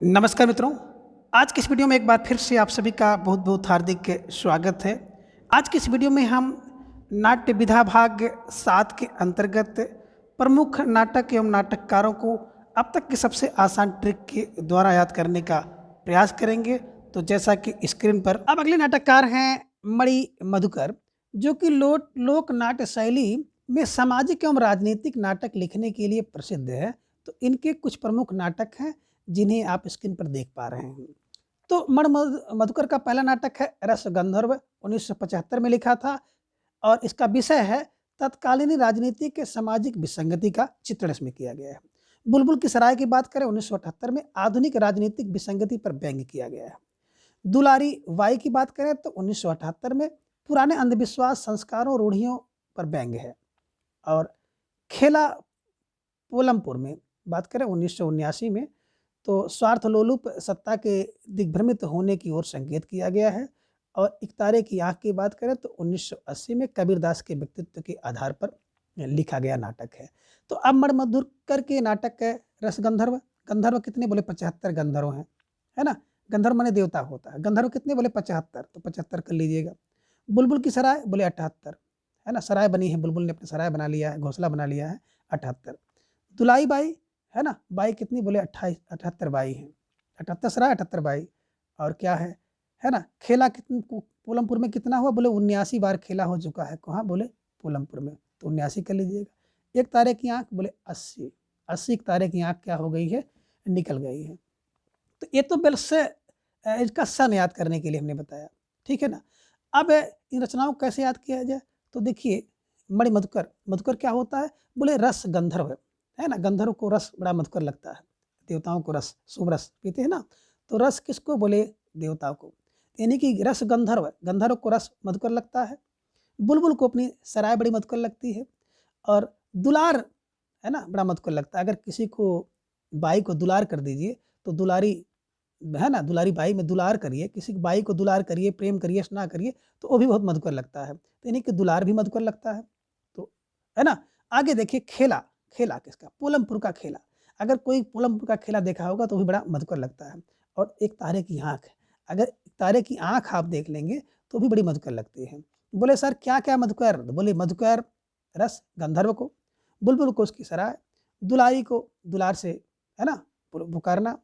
नमस्कार मित्रों। आज की इस वीडियो में एक बार फिर से आप सभी का बहुत बहुत हार्दिक स्वागत है। आज की इस वीडियो में हम नाट्य विधा भाग 7 के अंतर्गत प्रमुख नाटक एवं नाटककारों को अब तक की सबसे आसान ट्रिक के द्वारा याद करने का प्रयास करेंगे। तो जैसा कि स्क्रीन पर अब अगले नाटककार हैं मणि मधुकर, जो कि लोक नाट्य शैली में सामाजिक एवं राजनीतिक नाटक लिखने के लिए प्रसिद्ध है। तो इनके कुछ प्रमुख नाटक हैं जिन्हें आप स्क्रीन पर देख पा रहे हैं। तो मधुकर का पहला नाटक है रस गंधर्व, 1975 में लिखा था और इसका विषय है तत्कालीन राजनीति के सामाजिक विसंगति का चित्रण इसमें किया गया है। बुलबुल की सराय की बात करें 1978 में आधुनिक राजनीतिक विसंगति पर व्यंग्य किया गया है। दुलारी वाई की बात करें तो 1978 में पुराने अंधविश्वास संस्कारों रूढ़ियों पर व्यंग्य है। और खेला पोलमपुर में बात करें 1979 में तो स्वार्थ लोलुप सत्ता के दिग्भ्रमित होने की ओर संकेत किया गया है। और एक तारे की आंख की बात करें तो 1980 में कबीरदास के व्यक्तित्व के आधार पर लिखा गया नाटक है। तो अब मधुकर के नाटक है रस गंधर्व। गंधर्व कितने बोले 75 गंधर्व हैं, है ना। गंधर्व माने देवता होता है। गंधर्व कितने बोले 75, तो 75 कर लीजिएगा। बुलबुल की सराय बोले 78, है ना। सराय बनी है, बुलबुल ने अपनी सराय बना लिया है, घोंसला बना लिया है, 78। दुलाई बाई, है ना, बाई कितनी बोले 28, 78 बाई हैं। 78 सराय 78 बाई। और क्या है ना। खेला कितनी पोलमपुर में कितना हुआ बोले 79 बार खेला हो चुका है। कहाँ बोले पोलमपुर में, तो 79 कर लीजिएगा। एक तारे की आंख बोले 80, 80 तारे की आंख क्या हो गई है, निकल गई है। तो ये तो बल से इसका सन याद करने के लिए हमने बताया, ठीक है ना। अब इन रचनाओं को कैसे याद किया जाए, तो देखिए मणि मधुकर, मधुकर क्या होता है बोले रस गंधर्व है ना। गंधर्व को रस बड़ा मधुकर लगता है, देवताओं को रस, शुभ रस पीते हैं ना। तो रस किसको बोले, देवताओं को, यानी कि रस गंधर्व, गंधर्व को रस मधुकर लगता है। बुलबुल को अपनी सराय बड़ी मधुकर लगती है। और दुलार, है ना, बड़ा मधुकर लगता है। अगर किसी को बाई को दुलार कर दीजिए तो दुलारी, है ना, दुलारी बाई में दुलार करिए, किसी बाई को दुलार करिए, प्रेम करिए, स्नेह करिए, तो वो भी बहुत मधुकर लगता है। तो यानी कि दुलार भी मधुकर लगता है। तो है ना। आगे देखिए खेला, खेला किसका, पोलमपुर का खेला। अगर कोई पोलमपुर का खेला देखा होगा तो भी बड़ा मधुकर लगता है। और एक तारे की आंख, अगर तारे की आंख आप देख लेंगे तो भी बड़ी मधुकर लगती है। बोले सर क्या क्या मधुकर, बोले मधुकर रस गंधर्व को, बुलबुल को उसकी सराय, दुलारी को दुलार से, है ना, पुकारना,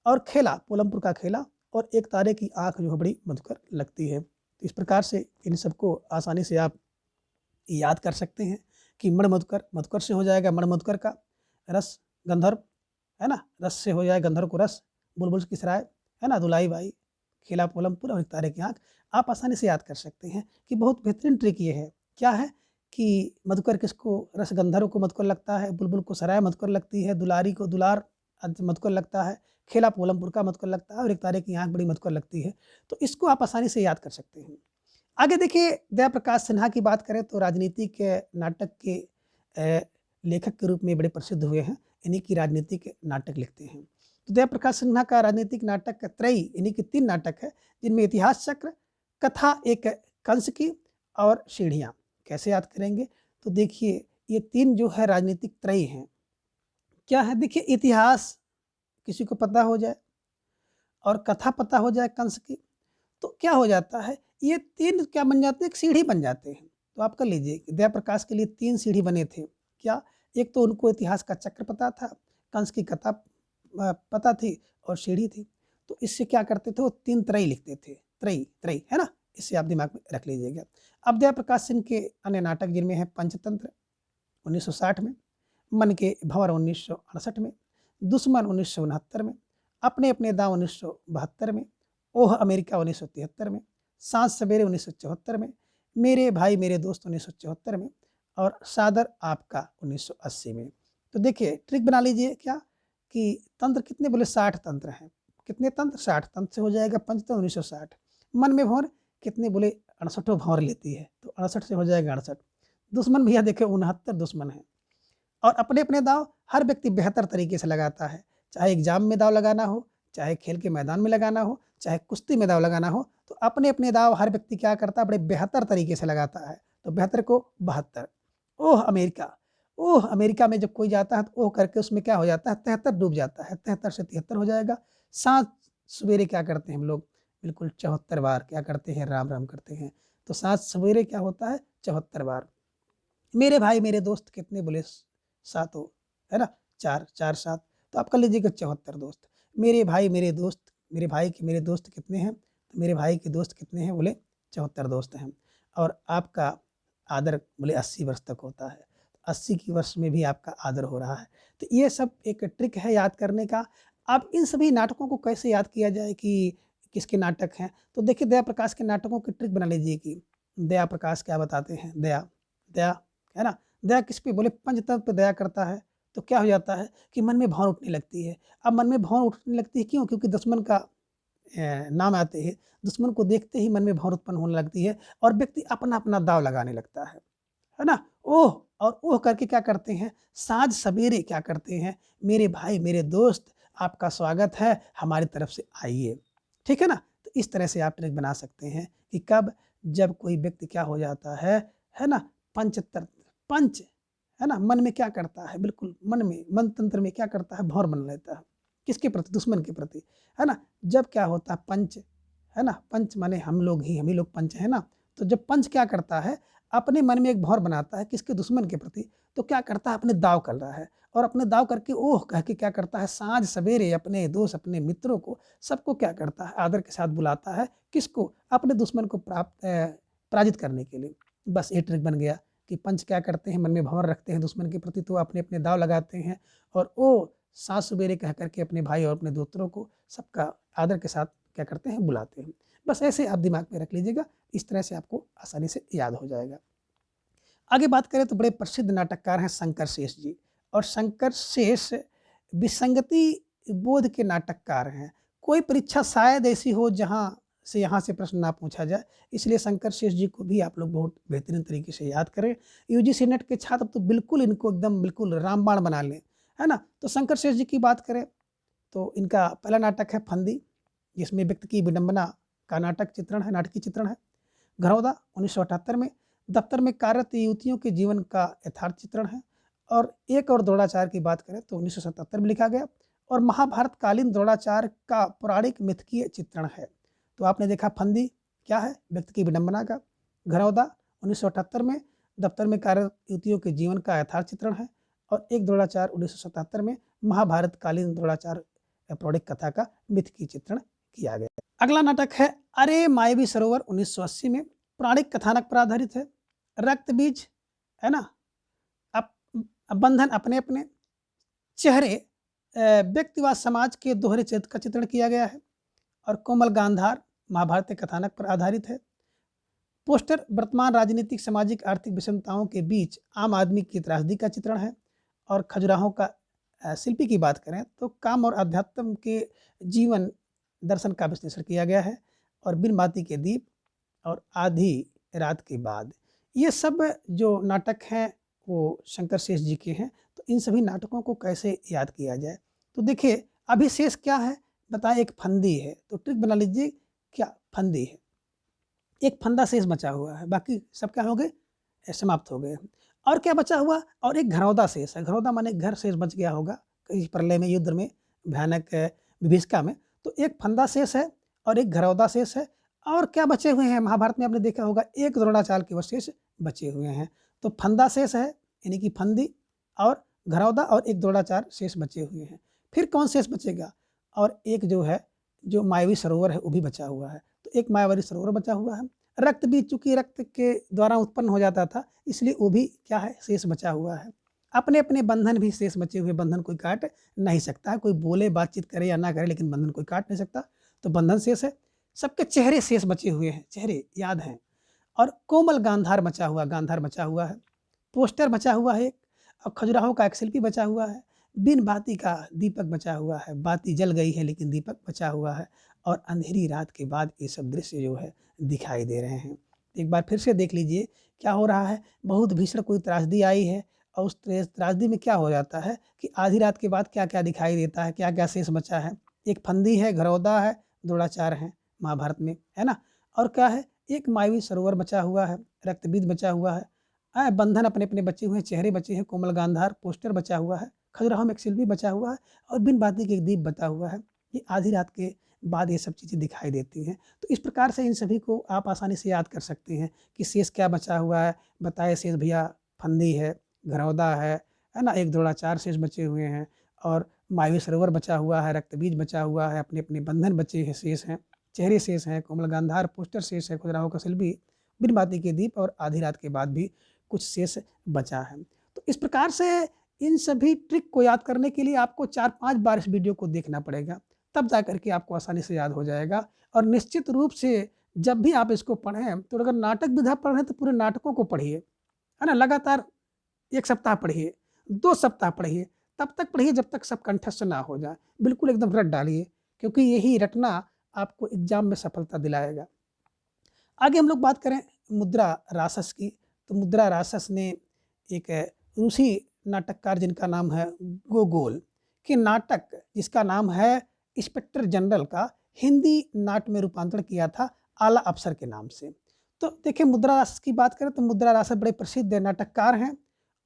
और खेला पोलमपुर का खेला, और एक तारे की आंख जो है बड़ी मधुकर लगती है। तो इस प्रकार से इन सबको आसानी से आप याद कर सकते हैं कि मण मधुकर, मधुकर से हो जाएगा मण मधुकर का रस गंधर्व, है ना, रस से हो जाए गंधर्व को रस, बुलबुल की सराय, है ना, दुलाई बाई, खेला पोलमपुर और एक तारे की आंख। आप आसानी से याद कर सकते हैं कि बहुत बेहतरीन ट्रिक ये है। क्या है कि मधुकर किसको, रस गंधर्व को मधुकर लगता है, बुलबुल को सराय मधुकर लगती है, दुलारी को दुलार मधुकर लगता है, खेला पोलमपुर का मधुकर लगता है, और एक तारे की आंख बड़ी मधुकर लगती है। तो इसको आप आसानी से याद कर सकते हैं। आगे देखिए दया प्रकाश सिन्हा की बात करें तो राजनीतिक नाटक के लेखक के रूप में बड़े प्रसिद्ध हुए हैं। इन्हीं की राजनीतिक नाटक लिखते हैं। तो दया प्रकाश सिन्हा का राजनीतिक नाटक त्रयी, इन्हीं के 3 नाटक है, जिनमें इतिहास चक्र, कथा एक कंस की, और सीढ़ियाँ। कैसे याद करेंगे, तो देखिए ये 3 जो है राजनीतिक त्रयी हैं। क्या है, देखिए इतिहास किसी को पता हो जाए और कथा पता हो जाए कंस की, तो क्या हो जाता है, ये 3 क्या बन जाते हैं, एक सीढ़ी बन जाते हैं। तो आप कर लीजिए दया प्रकाश के लिए 3 सीढ़ी बने थे। क्या, एक तो उनको इतिहास का चक्र पता था, कंस की कथा पता थी, और सीढ़ी थी। तो इससे क्या करते थे, वो 3 त्रयी लिखते थे, त्रयी त्रयी, है ना। इससे आप दिमाग में रख लीजिएगा। अब दया प्रकाश सिंह के अन्य नाटक जिनमें है पंचतंत्र 1960 में, मन के भंवर 1968 में, दुश्मन 1969 में, अपने अपने दांव 1972 में, ओह अमेरिका 1973 में, सांझ सवेरे 1974 में, मेरे भाई मेरे दोस्त 1974 में, और सादर आपका 1980 में। तो देखिए ट्रिक बना लीजिए क्या, कि तंत्र कितने बोले 60 तंत्र हैं। कितने तंत्र, 60 तंत्र से हो जाएगा पंचतंत्र 1960। मन में भंवर कितने बोले 68 भंवर लेती है, तो 68 से हो जाएगा 68। दुश्मन भैया देखे 69 दुश्मन है। और अपने अपने दाव हर व्यक्ति बेहतर तरीके से लगाता है, चाहे एग्जाम में दाव लगाना हो, चाहे खेल के मैदान में लगाना हो, चाहे कुश्ती में दाव लगाना हो, तो अपने अपने दाव हर व्यक्ति क्या करता है, बड़े बेहतर तरीके से लगाता है। तो बेहतर को 72। ओह अमेरिका, ओह अमेरिका में जब कोई जाता है तो ओह करके उसमें क्या हो जाता है, 73 डूब जाता है, 73 से 73 हो जाएगा। साँझ सवेरे क्या करते हैं हम लोग? बिल्कुल 74 बार क्या करते हैं? राम राम करते हैं। तो साँझ सवेरे क्या होता है? 74 बार। मेरे भाई मेरे दोस्त कितने बोले? सातों, है ना? 4 4 7, तो आप कर लीजिएगा 74 दोस्त। मेरे भाई मेरे दोस्त, मेरे भाई के मेरे दोस्त कितने हैं? तो मेरे भाई के दोस्त कितने हैं? बोले 74 दोस्त हैं। और आपका आदर बोले 80 वर्ष तक होता है। 80 की वर्ष में भी आपका आदर हो रहा है। तो ये सब एक ट्रिक है याद करने का। अब इन सभी नाटकों को कैसे याद किया जाए कि किसके नाटक हैं? तो देखिए दया प्रकाश के नाटकों की ट्रिक बना लीजिए कि दया प्रकाश क्या बताते हैं? दया, दया, है ना? दया किस पे? बोले पंचतत्व पे दया करता है। तो क्या हो जाता है कि मन में भौं उठने लगती है। अब मन में भौं उठने लगती है क्यों? क्योंकि दुश्मन का नाम आते ही, दुश्मन को देखते ही मन में भौं उत्पन्न होने लगती है और व्यक्ति अपना-अपना दाँव लगाने लगता है ना? ओह! और ओह करके क्या करते हैं? साँझ सवेरे क्या करते हैं? मेरे भाई मेरे दोस्त आपका स्वागत है, हमारी तरफ से आइए। ठीक है ना? तो इस तरह से आप ट्रिक बना सकते हैं कि कब? जब कोई व्यक्ति क्या हो जाता है ना? पंचतर पंच, है ना? मन में क्या करता है? बिल्कुल मन में, मन तंत्र में क्या करता है? भौर बना लेता है। किसके प्रति? दुश्मन के प्रति, है ना? जब क्या होता है पंच, है ना? पंच माने हम लोग ही, हम ही लोग पंच हैं ना? तो जब पंच क्या करता है? अपने मन में एक भौर बनाता है किसके? दुश्मन के प्रति। तो क्या करता है? अपने दाँव कर रहा है और अपने दाँव करके ओह कह के क्या करता है? साँझ सवेरे अपने दोस्त, अपने मित्रों को, सबको क्या करता है? आदर के साथ बुलाता है। किसको? अपने दुश्मन को पराजित करने के लिए। बस ये ट्रिक बन गया कि पंच क्या करते हैं? मन में भंवर रखते हैं दुश्मन के प्रति, तो अपने-अपने दाँव लगाते हैं और ओह! साँझ सवेरे कह कर के अपने भाई और अपने दोस्तों को सबका आदर के साथ क्या करते हैं? बुलाते हैं। बस ऐसे आप दिमाग में रख लीजिएगा, इस तरह से आपको आसानी से याद हो जाएगा। आगे बात करें तो बड़े प्रसिद्ध नाटककार हैं शंकर शेष जी और शंकर शेष विसंगति बोध के नाटककार हैं। कोई परीक्षा शायद ऐसी हो जहाँ से यहाँ से प्रश्न ना पूछा जाए, इसलिए शंकर शेष जी को भी आप लोग बहुत बेहतरीन तरीके से याद करें। यूजीसी नेट के छात्र तो बिल्कुल इनको एकदम बिल्कुल रामबाण बना लें, है ना? तो शंकर शेष जी की बात करें तो इनका पहला नाटक है फंदी, जिसमें व्यक्ति की विडंबना का नाटक चित्रण है, नाटकीय चित्रण है। घरौदा 1978 में, दफ्तर में कार्यरत युवतियों के जीवन का यथार्थ चित्रण है। और एक और द्रोणाचार्य की बात करें तो 1977 में लिखा गया और महाभारत कालीन द्रोणाचार्य का पौराणिक मिथकीय चित्रण है। तो आपने देखा फंदी क्या है? व्यक्ति की विडंबना का। घरौदा 1978 में, दफ्तर में कार्यरत युवतियों के जीवन का यथार्थ चित्रण है। और एक द्रोणाचार्य 1977 में महाभारत कालीन द्रोणाचार्य पौराणिक कथा का मिथकीय चित्रण किया गया। अगला नाटक है अरे मायावी सरोवर 1980 में, पौराणिक कथानक पर आधारित है। रक्त बीज, है ना? अप बंधन अपने अपने, चेहरे व्यक्तिवाद समाज के दोहरे चरित्र का चित्रण किया गया है। और कोमल गांधार महाभारत कथानक पर आधारित है। पोस्टर वर्तमान राजनीतिक सामाजिक आर्थिक विषमताओं के बीच आम आदमी की त्रासदी का चित्रण है। और खजुराहो का शिल्पी की बात करें तो काम और अध्यात्म के जीवन दर्शन का विश्लेषण किया गया है। और बिन बाती के दीप और आधी रात के बाद, ये सब जो नाटक हैं वो शंकर शेष जी के हैं। तो इन सभी नाटकों को कैसे याद किया जाए? तो देखिए अभी शेष क्या है बताए? एक फंदी है, तो ट्रिक बना लीजिए क्या? फंदी है, एक फंदा शेष बचा हुआ है, बाकी सब क्या हो गए? समाप्त हो गए। और क्या बचा हुआ? और एक घरौदा शेष है। घरौदा माने घर शेष बच गया होगा कहीं प्रलय में, युद्ध में, भयानक विभीषिका में। तो एक फंदा शेष है और एक घरौदा शेष है। और क्या बचे हुए हैं? महाभारत में आपने देखा होगा एक द्रोणाचार्य के शेष बचे हुए हैं। तो फंदा शेष है यानी कि फंदी, और घरौदा और एक द्रोणाचार्य शेष बचे हुए हैं। फिर कौन शेष बचेगा? और एक जो है जो मायावी सरोवर है वो भी बचा हुआ है। तो एक मायावी सरोवर बचा हुआ है। रक्त भी चूंकि रक्त के द्वारा उत्पन्न हो जाता था, इसलिए वो भी क्या है? शेष बचा हुआ है। अपने अपने बंधन भी शेष बचे हुए, बंधन कोई काट नहीं सकता है। कोई बोले बातचीत करे या ना करे, लेकिन बंधन कोई काट नहीं सकता, तो बंधन शेष है। सबके चेहरे शेष बचे हुए हैं, चेहरे याद हैं। और कोमल गांधार बचा हुआ, गांधार बचा हुआ है। पोस्टर बचा हुआ है एक, और खजुराहो का एक शिल्पी बचा हुआ है। बिन बाती का दीपक बचा हुआ है, बाती जल गई है लेकिन दीपक बचा हुआ है। और अंधेरी रात के बाद ये सब दृश्य जो है दिखाई दे रहे हैं। एक बार फिर से देख लीजिए क्या हो रहा है। बहुत भीषण कोई त्रासदी आई है और उस त्रासदी में क्या हो जाता है कि आधी रात के बाद क्या क्या दिखाई देता है, क्या क्या शेष बचा है। एक फंदी है, घरौदा है, द्रोणाचार्य है महाभारत में, है ना? और क्या है? एक मायावी सरोवर बचा हुआ है, रक्तबीज बचा हुआ है, बंधन अपने अपने बचे हुए हैं, चेहरे बचे हैं, कोमल गांधार पोस्टर बचा हुआ है, खजुराहो में एक शिल्पी बचा हुआ है, और बिन बाती के एक दीप बचा हुआ है। ये आधी रात के बाद ये सब चीज़ें दिखाई देती हैं। तो इस प्रकार से इन सभी को आप आसानी से याद कर सकते हैं कि शेष क्या बचा हुआ है। बताए शेष भैया फंदी है, घरौदा है ना? एक द्रोणाचार्य 4 शेष बचे हुए हैं और मायावी सरोवर बचा हुआ है, रक्तबीज बचा हुआ है, अपने-अपने बंधन बचे हैं, शेष हैं, चेहरे शेष हैं, कोमल गांधार पोस्टर शेष है, खजुराहो का शिल्पी, बिन बाती के दीप और आधी रात के बाद भी कुछ शेष बचा है। तो इस प्रकार से इन सभी ट्रिक को याद करने के लिए आपको 4-5 बार इस वीडियो को देखना पड़ेगा, तब जा करके आपको आसानी से याद हो जाएगा। और निश्चित रूप से जब भी आप इसको पढ़ें, तो अगर नाटक विधा पढ़ रहे हैं तो पूरे नाटकों को पढ़िए, है ना? लगातार 1 सप्ताह पढ़िए, 2 सप्ताह पढ़िए, तब तक पढ़िए जब तक सब कंठस्थ ना हो जाए। बिल्कुल एकदम रट डालिए, क्योंकि यही रटना आपको एग्ज़ाम में सफलता दिलाएगा। आगे हम लोग बात करें मुद्रा रासस की, तो मुद्रा रासस ने एक रूसी नाटककार जिनका नाम है गोगोल के नाटक जिसका नाम है इंस्पेक्टर जनरल का हिंदी नाट्य में रूपांतरण किया था आला अफसर के नाम से। तो देखिए मुद्रा रासस की बात करें तो मुद्रा रासस बड़े प्रसिद्ध नाटककार हैं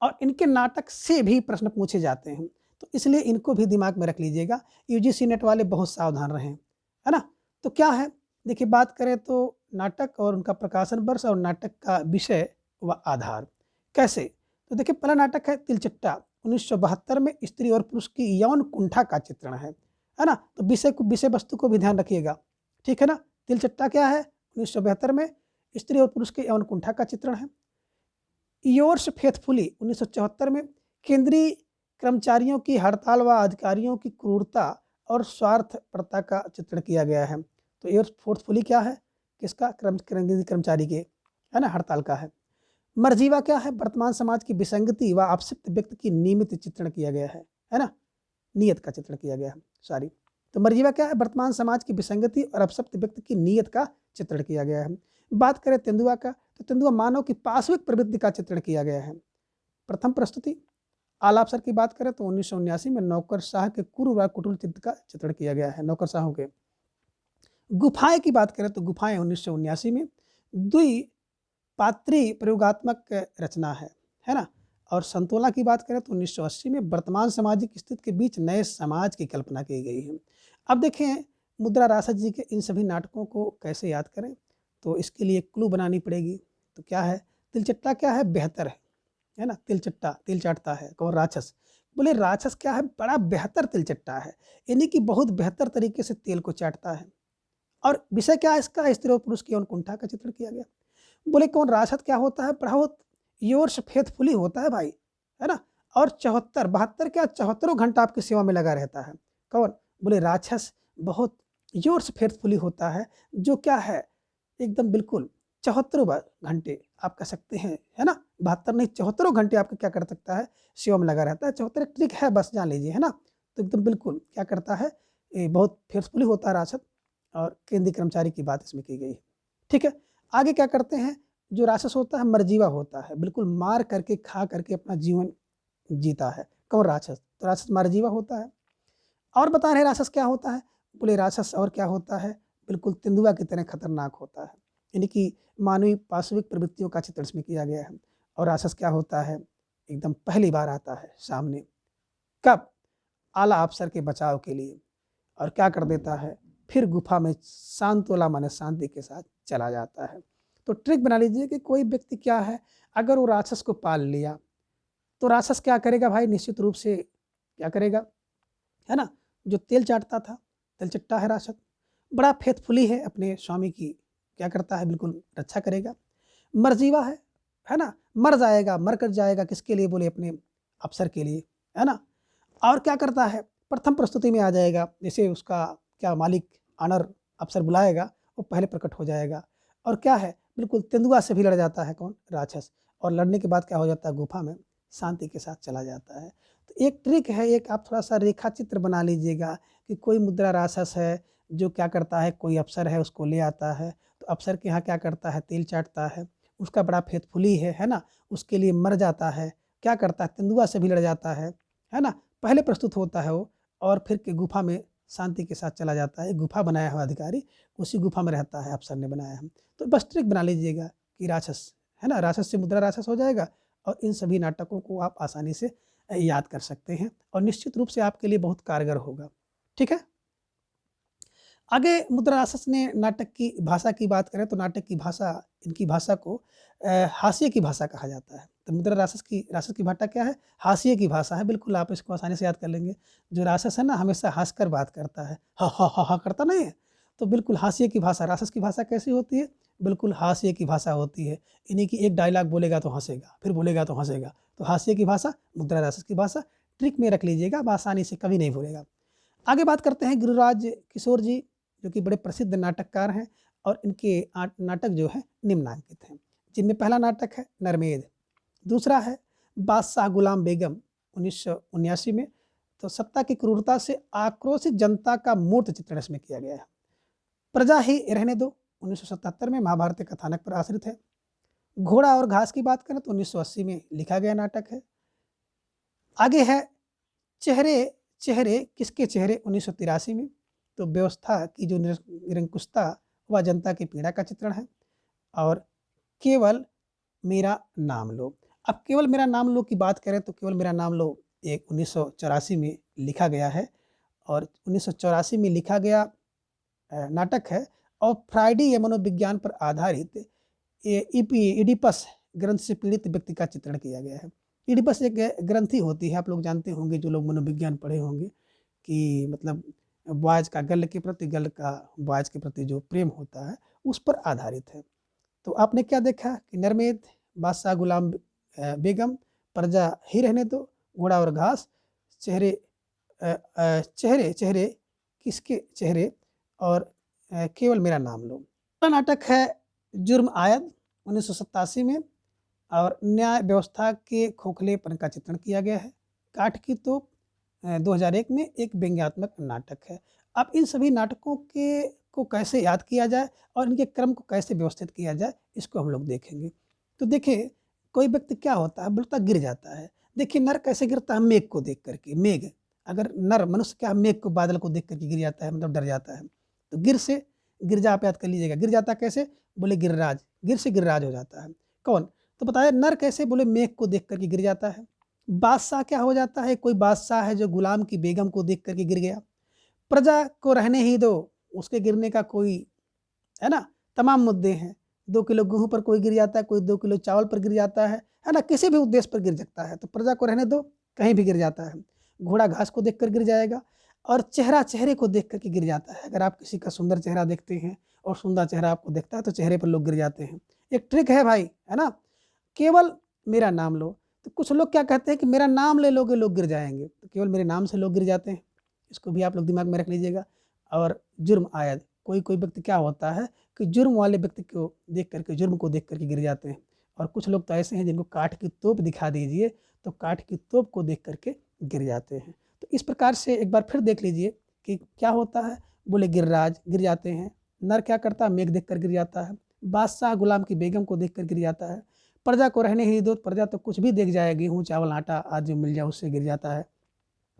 और इनके नाटक से भी प्रश्न पूछे जाते हैं, तो इसलिए इनको भी दिमाग में रख लीजिएगा। यूजीसी नेट वाले बहुत सावधान रहें, है ना? तो क्या है, देखिए बात करें तो नाटक और उनका प्रकाशन वर्ष और नाटक का विषय व आधार कैसे। तो देखिए पहला नाटक है तिलचट्टा, 1972 में स्त्री और पुरुष की यौन कुंठा का चित्रण है ना? तो विषय वस्तु को भी ध्यान रखिएगा, ठीक है ना? तिलचट्टा क्या है, 1972 में स्त्री और पुरुष के यौन कुंठा का चित्रण है। योर्स फेथफुली 1974 में केंद्रीय कर्मचारियों की हड़ताल व अधिकारियों की क्रूरता और स्वार्थपरता का चित्रण किया गया है। तो योर्स फेथफुली क्या है, किसका, केंद्रीय कर्मचारी के, है ना, हड़ताल का है। मर्जीवा क्या है, वर्तमान समाज की विसंगति व अपशिष्ट व्यक्ति की नियमित चित्रण किया गया है ना, नियत का चित्रण किया गया है, सॉरी। तो मर्जीवा क्या है, वर्तमान समाज की विसंगति और अपशिष्ट व्यक्ति की नियत का चित्रण किया गया है। बात करें तेंदुआ का, तो तेंदुआ मानव की पाशविक प्रवृत्ति का चित्रण किया गया है। प्रथम प्रस्तुति आला अफसर की बात करें तो 1979 में नौकरशाह के कुरु व कुटिल चित्र का चित्रण किया गया है, नौकरशाहों के। गुफाएं की बात करें तो गुफाएं 1979 में द्विपात्री प्रयोगात्मक रचना है ना। और संतोला की बात करें तो 1980 में वर्तमान सामाजिक स्थिति के बीच नए समाज की कल्पना की गई है। अब देखें मुद्रा रासस जी के इन सभी नाटकों को कैसे याद करें, तो इसके लिए क्लू बनानी पड़ेगी। तो क्या है, तिलचट्टा क्या है, बेहतर है ना, तिलचट्टा तिल चाटता है, कौन, राक्षस। बोले राक्षस क्या है, बड़ा बेहतर तिलचट्टा है, यानी कि बहुत बेहतर तरीके से तेल को चाटता है। और विषय क्या है इसका, स्त्री और पुरुष की यौन कुंठा का चित्रण किया गया। बोले कौन, राक्षस क्या होता है, बहुत योर्स फेथफुली होता है भाई, है ना। और 72 क्या 74 घंटा आपकी सेवा में लगा रहता है। कौन, बोले राक्षस बहुत योर्स फेथफुली होता है, जो क्या है एकदम बिल्कुल 74 घंटे आप कह सकते हैं, है ना। 72 नहीं 74 घंटे आपका क्या कर सकता है, सेवा में लगा रहता है। 74 एक ट्रिक है, बस जान लीजिए, है ना। तो एकदम बिल्कुल क्या करता है, बहुत फेथफुली होता है राक्षस। और केंद्रीय कर्मचारी की बात इसमें की गई है, ठीक है। आगे क्या करते हैं, जो राक्षस होता है मर्जीवा होता है, बिल्कुल मार करके खा करके अपना जीवन जीता है। कौन, राक्षस। तो राक्षस मर्जीवा होता है। और बता रहे राक्षस क्या होता है, बोले राक्षस और क्या होता है, बिल्कुल तेंदुआ की तरह खतरनाक होता है, यानी कि मानवीय पाशविक प्रवृत्तियों का चित्रण इसमें किया गया है। और राक्षस क्या होता है, एकदम पहली बार आता है सामने, कब, आला अफसर के बचाव के लिए। और क्या कर देता है, फिर गुफा में शांतोला माने शांति के साथ चला जाता है। तो ट्रिक बना लीजिए कि कोई व्यक्ति क्या है, अगर वो राक्षस को पाल लिया तो राक्षस क्या करेगा भाई, निश्चित रूप से क्या करेगा, है ना। जो तेल चाटता था, तिलचट्टा है राक्षस, बड़ा फेथफुली है अपने स्वामी की, क्या करता है, बिल्कुल रक्षा करेगा। मर्जीवा है ना, मर जाएगा, मर कर जाएगा, किसके लिए, बोले अपने अफसर के लिए, है ना। और क्या करता है, प्रथम प्रस्तुति में आ जाएगा, जैसे उसका क्या मालिक आनर अफसर बुलाएगा वो पहले प्रकट हो जाएगा। और क्या है, बिल्कुल तेंदुआ से भी लड़ जाता है, कौन, राक्षस। और लड़ने के बाद क्या हो जाता है, गुफा में शांति के साथ चला जाता है। तो एक ट्रिक है, एक आप थोड़ा सा रेखा चित्र बना लीजिएगा कि कोई मुद्रा राक्षस है जो क्या करता है, कोई अफसर है उसको ले आता है, तो अफसर के यहाँ क्या करता है, तेल चाटता है, उसका बड़ा फेथफुली है ना, उसके लिए मर जाता है, क्या करता है, तेंदुआ से भी लड़ जाता है ना, पहले प्रस्तुत होता है वो। और फिर के गुफा में शांति के साथ चला जाता है। गुफा बनाया हुआ अधिकारी उसी गुफा में रहता है, अफसर ने बनाया है। तो बस ट्रिक बना लीजिएगा कि राक्षस, है ना, राक्षस से मुद्रा राक्षस हो जाएगा। और इन सभी नाटकों को आप आसानी से याद कर सकते हैं और निश्चित रूप से आपके लिए बहुत कारगर होगा, ठीक है। आगे मुद्रा राक्षस ने नाटक की भाषा की बात करें तो नाटक की भाषा, इनकी भाषा को हास्य की भाषा कहा जाता है। तो मुद्रा राक्षस की भाषा क्या है? हास्य की भाषा है। बिल्कुल आप इसको आसानी से याद कर लेंगे। जो राक्षस है ना, हमेशा हंसकर बात करता है, हा हा हा हा करता नहीं है। तो बिल्कुल हास्य की भाषा, राक्षस की भाषा कैसी होती है? बिल्कुल हास्य की भाषा होती है। इन्हीं की एक डायलॉग बोलेगा तो हंसेगा, फिर बोलेगा तो हंसेगा। तो हास्य की भाषा मुद्रा राक्षस की भाषा, ट्रिक में रख लीजिएगा, आप आसानी से कभी नहीं भूलेगा। आगे बात करते हैं गिरिराज किशोर जी, जो कि बड़े प्रसिद्ध नाटककार हैं और इनके नाटक जो है निम्नांकित हैं, जिनमें पहला नाटक है नरमेद, दूसरा है बादशाह गुलाम बेगम 1979 में। तो सत्ता की क्रूरता से आक्रोशित जनता का मूर्त चित्रण इसमें किया गया है। प्रजा ही रहने दो 1977 में महाभारत कथानक पर आश्रित है। घोड़ा और घास की बात करें तो 1980 में लिखा गया नाटक है। आगे है चेहरे चेहरे किसके चेहरे 1983 में। तो व्यवस्था की जो निरंकुशता व जनता की पीड़ा का चित्रण है। और केवल मेरा नाम लो, अब केवल मेरा नाम लो की बात करें तो केवल मेरा नाम लो एक 1984 में लिखा गया है और 1984 में लिखा गया नाटक है। और फ्राइडी या मनोविज्ञान पर आधारित इडिपस ग्रंथ से पीड़ित व्यक्ति का चित्रण किया गया है। इडिपस एक ग्रंथि होती है, आप लोग जानते होंगे जो लोग मनोविज्ञान पढ़े होंगे, कि मतलब बॉयज का गर्ल के प्रति, गर्ल का बॉयज के प्रति जो प्रेम होता है उस पर आधारित है। तो आपने क्या देखा कि नरमेद, बादशाह गुलाम बेगम, प्रजा ही रहने दो, घोड़ा और घास, चेहरे चेहरे चेहरे किसके चेहरे, और केवल मेरा नाम लो। अगला नाटक है जुर्म आयद 1987 में और न्याय व्यवस्था के खोखलेपन का चित्रण किया गया है। काठ की तोप 2001 में एक व्यंग्यात्मक नाटक है। अब इन सभी नाटकों को कैसे याद किया जाए और इनके क्रम को कैसे व्यवस्थित किया जाए, इसको हम लोग देखेंगे। तो देखिए, कोई व्यक्ति क्या होता है, बोलता गिर जाता है। देखिए नर कैसे गिरता है? मेघ को देख करके। मेघ, अगर नर मनुष्य क्या मेघ को, बादल को देख करके गिर जाता है, मतलब डर जाता है। तो गिर से गिरजा आप याद कर लीजिएगा। गिर जाता कैसे? बोले गिरिराज, गिर से गिरिराज हो जाता है। कौन? तो बताया नर कैसे? बोले मेघ को देख करके गिर जाता है। बादशाह क्या हो जाता है? कोई बादशाह है जो गुलाम की बेगम को देख करके गिर गया। प्रजा को रहने ही दो, उसके गिरने का कोई, है ना, तमाम मुद्दे हैं। 2 किलो गेहूं पर कोई गिर जाता है, कोई 2 किलो चावल पर गिर जाता है ना, किसी भी उद्देश्य पर गिर सकता है। तो प्रजा को रहने दो, कहीं भी गिर जाता है। घोड़ा घास को देखकर गिर जाएगा और चेहरा चेहरे को देख करके गिर जाता है। अगर आप किसी का सुंदर चेहरा देखते हैं और सुंदर चेहरा आपको देखता है तो चेहरे पर लोग गिर जाते हैं। एक ट्रिक है भाई, है ना। केवल मेरा नाम लो, तो कुछ लोग क्या कहते हैं कि मेरा नाम ले लोगे लोग गिर जाएंगे, तो केवल मेरे नाम से लोग गिर जाते हैं। इसको भी आप लोग दिमाग में रख लीजिएगा। और जुर्म आयद, कोई कोई व्यक्ति क्या होता है कि जुर्म वाले व्यक्ति को देख करके, जुर्म को देख करके गिर जाते हैं। और कुछ लोग तो ऐसे हैं जिनको काठ की तोप दिखा दीजिए तो काठ की तोप को देख करके गिर जाते हैं। तो इस प्रकार से एक बार फिर देख लीजिए कि क्या होता है। बोले गिरिराज गिर जाते हैं। नर क्या करता है? मेघ देख कर गिर जाता है। बादशाह गुलाम की बेगम को देख कर गिर जाता है। प्रजा को रहने ही दो, प्रजा तो कुछ भी देख जाए, गेहूँ चावल आटा आज जो मिल जाए उससे गिर जाता है।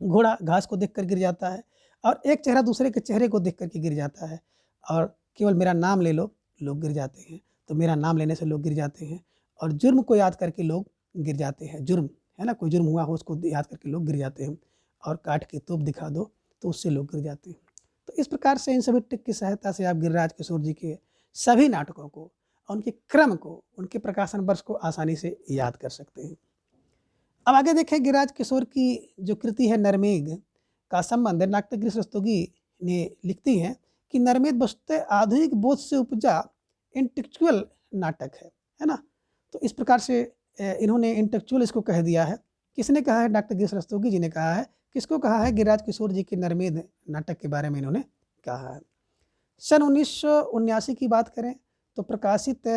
घोड़ा घास को देख कर गिर जाता है और एक चेहरा दूसरे के चेहरे को देख करके गिर जाता है। और केवल मेरा नाम ले लो, लोग गिर जाते हैं। तो मेरा नाम लेने से लोग गिर जाते हैं और जुर्म को याद करके लोग गिर जाते हैं। जुर्म है ना, कोई जुर्म हुआ हो उसको याद करके लोग गिर जाते हैं। और काठ की तोप दिखा दो तो उससे लोग गिर जाते हैं। तो इस प्रकार से इन सभी ट्रिक की सहायता से आप गिरिराज किशोर जी के सभी नाटकों को, उनके क्रम को, उनके प्रकाशन वर्ष को आसानी से याद कर सकते हैं। अब आगे देखें, गिरिराज किशोर की जो कृति है नरमेघ का संबंध नाट्यगृह रस्तोगी ने लिखती हैं कि नरमेघ वस्तुतः आधुनिक बोध से उपजा इंटेलेक्चुअल नाटक है ना। तो इस प्रकार से इन्होंने इंटेलेक्चुअल इसको कह दिया है। किसने कहा है? नाट्यगृह रस्तोगी जी ने कहा है। किसको कहा है? गिरिराज किशोर जी के नरमेघ नाटक के बारे में इन्होंने कहा है। सन 1979 की बात करें तो प्रकाशित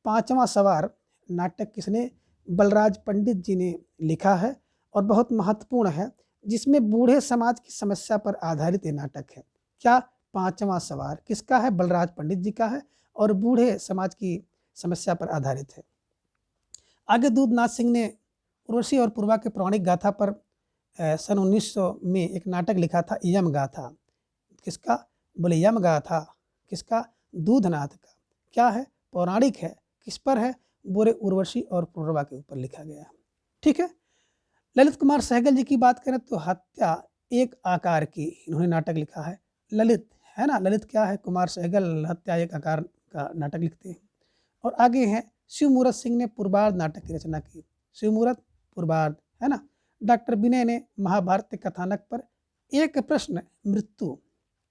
5वां सवार नाटक किसने? बलराज पंडित जी ने लिखा है और बहुत महत्वपूर्ण है, जिसमें बूढ़े समाज की समस्या पर आधारित ये नाटक है। क्या? 5वां सवार किसका है? बलराज पंडित जी का है और बूढ़े समाज की समस्या पर आधारित है। आगे दूधनाथ सिंह ने उर्वशी और पूर्वा के पौराणिक गाथा पर सन 1900 में एक नाटक लिखा था, यम गाथा। किसका? बोले यम गाथा। किसका? दूधनाथ का। क्या है? पौराणिक है। किस पर है? बोले उर्वशी और पूर्वा के ऊपर लिखा गया है। ठीक है। ललित कुमार सहगल जी की बात करें तो हत्या एक आकार की, इन्होंने नाटक लिखा है। ललित है ना। ललित क्या है, कुमार सहगल हत्या एक आकार का नाटक लिखते हैं। और आगे है शिवमूर्त सिंह ने पूर्वार्ध नाटक की रचना की, शिवमूर्त पूर्वार्ध, है ना। डॉक्टर विनय ने महाभारत के कथानक पर एक प्रश्न मृत्यु,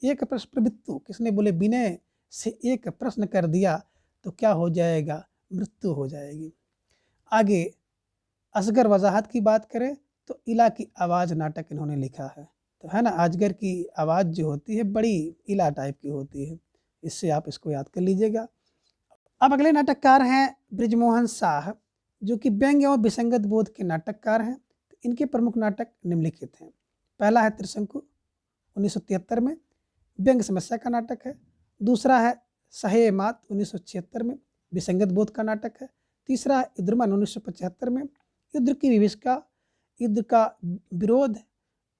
एक प्रश्न पर मृत्यु, किसने बोले, विनय से एक प्रश्न कर दिया तो क्या हो जाएगा, मृत्यु हो जाएगी। आगे असगर वजाहत की बात करें तो इला की आवाज़ नाटक इन्होंने लिखा है, तो है ना। अजगर की आवाज़ जो होती है बड़ी इला टाइप की होती है, इससे आप इसको याद कर लीजिएगा। अब अगले नाटककार हैं बृजमोहन शाह, जो कि व्यंग्य और विसंगत बोध के नाटककार हैं। इनके प्रमुख नाटक निम्नलिखित हैं। पहला है त्रिशंकु 1973 में, व्यंग्य समस्या का नाटक है। दूसरा है सहे मात 1976 में, विसंगत बोध का नाटक है। तीसरा है युद्धमन 1975 में, युद्ध की विभीषिका, युद्ध का विरोध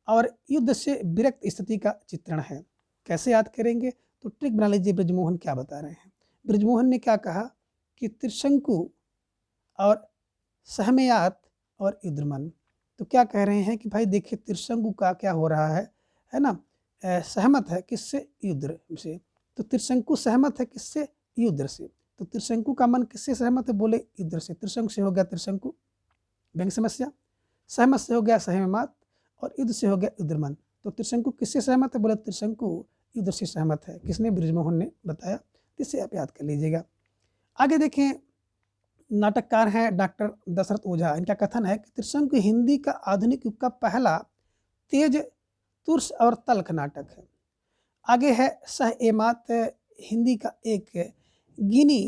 और युद्ध से विरक्त स्थिति का चित्रण है। कैसे याद करेंगे, तो ट्रिक बना लीजिए बृजमोहन क्या बता रहे हैं। बृजमोहन ने क्या कहा कि त्रिशंकु और सहमयात और युद्धमन, तो क्या कह रहे हैं कि भाई देखिए त्रिशंकु का क्या हो रहा है ना, सहमत है किससे, युद्ध से। तो त्रिशंकु सहमत है किससे, युद्ध से। तो त्रिशंकु का मन किससे सहमत है, बोले युद्ध से। त्रिशंकु से हो गया त्रिशंकु व्यंग्य समस्या, सहमत से हो गया सहमयात और युद्ध से हो गया युद्धमन। तो त्रिशंकु किससे सहमत है, बोले त्रिशंकु युद्ध से सहमत है, किसने, बृजमोहन ने बताया। इससे आप याद कर लीजिएगा। आगे देखें, नाटककार हैं डॉक्टर दशरथ ओझा। इनका कथन है कि त्रिशंकु हिंदी का आधुनिक युग का पहला तेज तुर्स और तल्ख नाटक है। आगे है सह-ए-मात, हिंदी का एक गिनी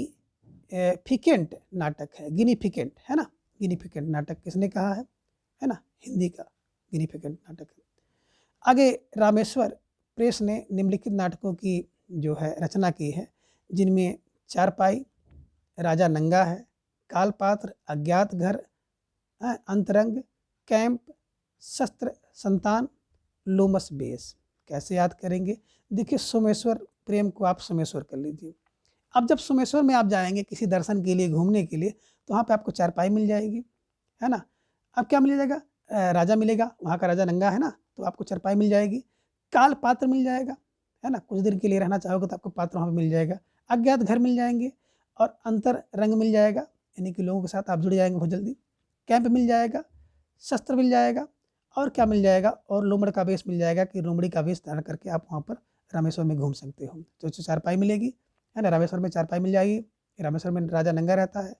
फिकेंट नाटक है, गिनीफिकेंट, है ना। गिनीफिकेंट नाटक किसने कहा है ना, हिंदी का गिनीफिकेंट नाटक है। आगे रामेश्वर प्रेस ने निम्नलिखित नाटकों की जो है रचना की है, जिनमें चारपाई, राजा नंगा है, कालपात्र, अज्ञात घर, अंतरंग, कैंप, शस्त्र, संतान, लोमस बेस। कैसे याद करेंगे, देखिए सोमेश्वर प्रेम को आप सोमेश्वर कर लीजिए। अब जब सोमेश्वर में आप जाएंगे किसी दर्शन के लिए, घूमने के लिए, तो वहाँ पे आपको चारपाई मिल जाएगी, है ना। अब क्या मिल जाएगा, राजा मिलेगा, वहाँ का राजा नंगा है ना, तो आपको चारपाई मिल जाएगी। काल पात्र मिल जाएगा, है ना, कुछ देर के लिए रहना चाहोगे तो आपको पात्र वहाँ पे मिल जाएगा। अज्ञात घर मिल जाएंगे और अंतर रंग मिल जाएगा, यानी कि लोगों के साथ आप जुड़ जाएंगे बहुत जल्दी। कैंप मिल जाएगा, शस्त्र मिल जाएगा और क्या मिल जाएगा, और लोमड़ का वेश मिल जाएगा कि लोमड़ी का वेश धारण करके आप वहाँ पर रामेश्वर में घूम सकते हो। तो चारपाई मिलेगी, है ना, रामेश्वर में चारपाई मिल जाएगी। रामेश्वर में राजा नंगा रहता है।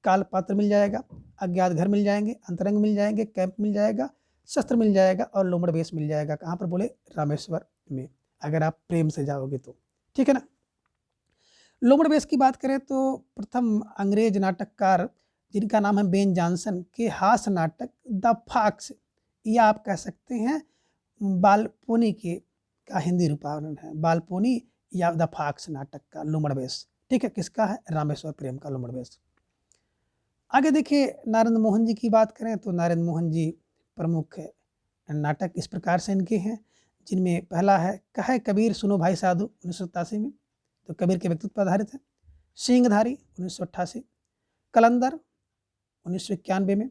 काल पात्र मिल जाएगा, अज्ञात घर मिल जाएंगे, अंतरंग मिल जाएंगे, कैंप मिल जाएगा, शस्त्र मिल जाएगा और लोमड़ वेश मिल जाएगा। कहाँ पर, बोले रामेश्वर में, अगर आप प्रेम से जाओगे तो, ठीक है ना। लोमड़ वेश की बात करें तो प्रथम अंग्रेज नाटककार जिनका नाम है बेन जॉनसन के हास्य नाटक द फॉक्स, या आप कह सकते हैं बालपोनी के का हिंदी रूपांतरण है, बालपोनी या द फॉक्स नाटक का लोमड़ वेश, ठीक है, किसका है, रामेश्वर प्रेम का लोमड़ वेश। आगे देखिए, नारेंद्र मोहन जी की बात करें तो नारेंद्र मोहन जी प्रमुख नाटक इस प्रकार से इनके हैं, जिनमें पहला है कहे कबीर सुनो भाई साधु 1987 में, तो कबीर के व्यक्तित्व पर आधारित है। सिंहधारी 1988, कलंदर 1991 में,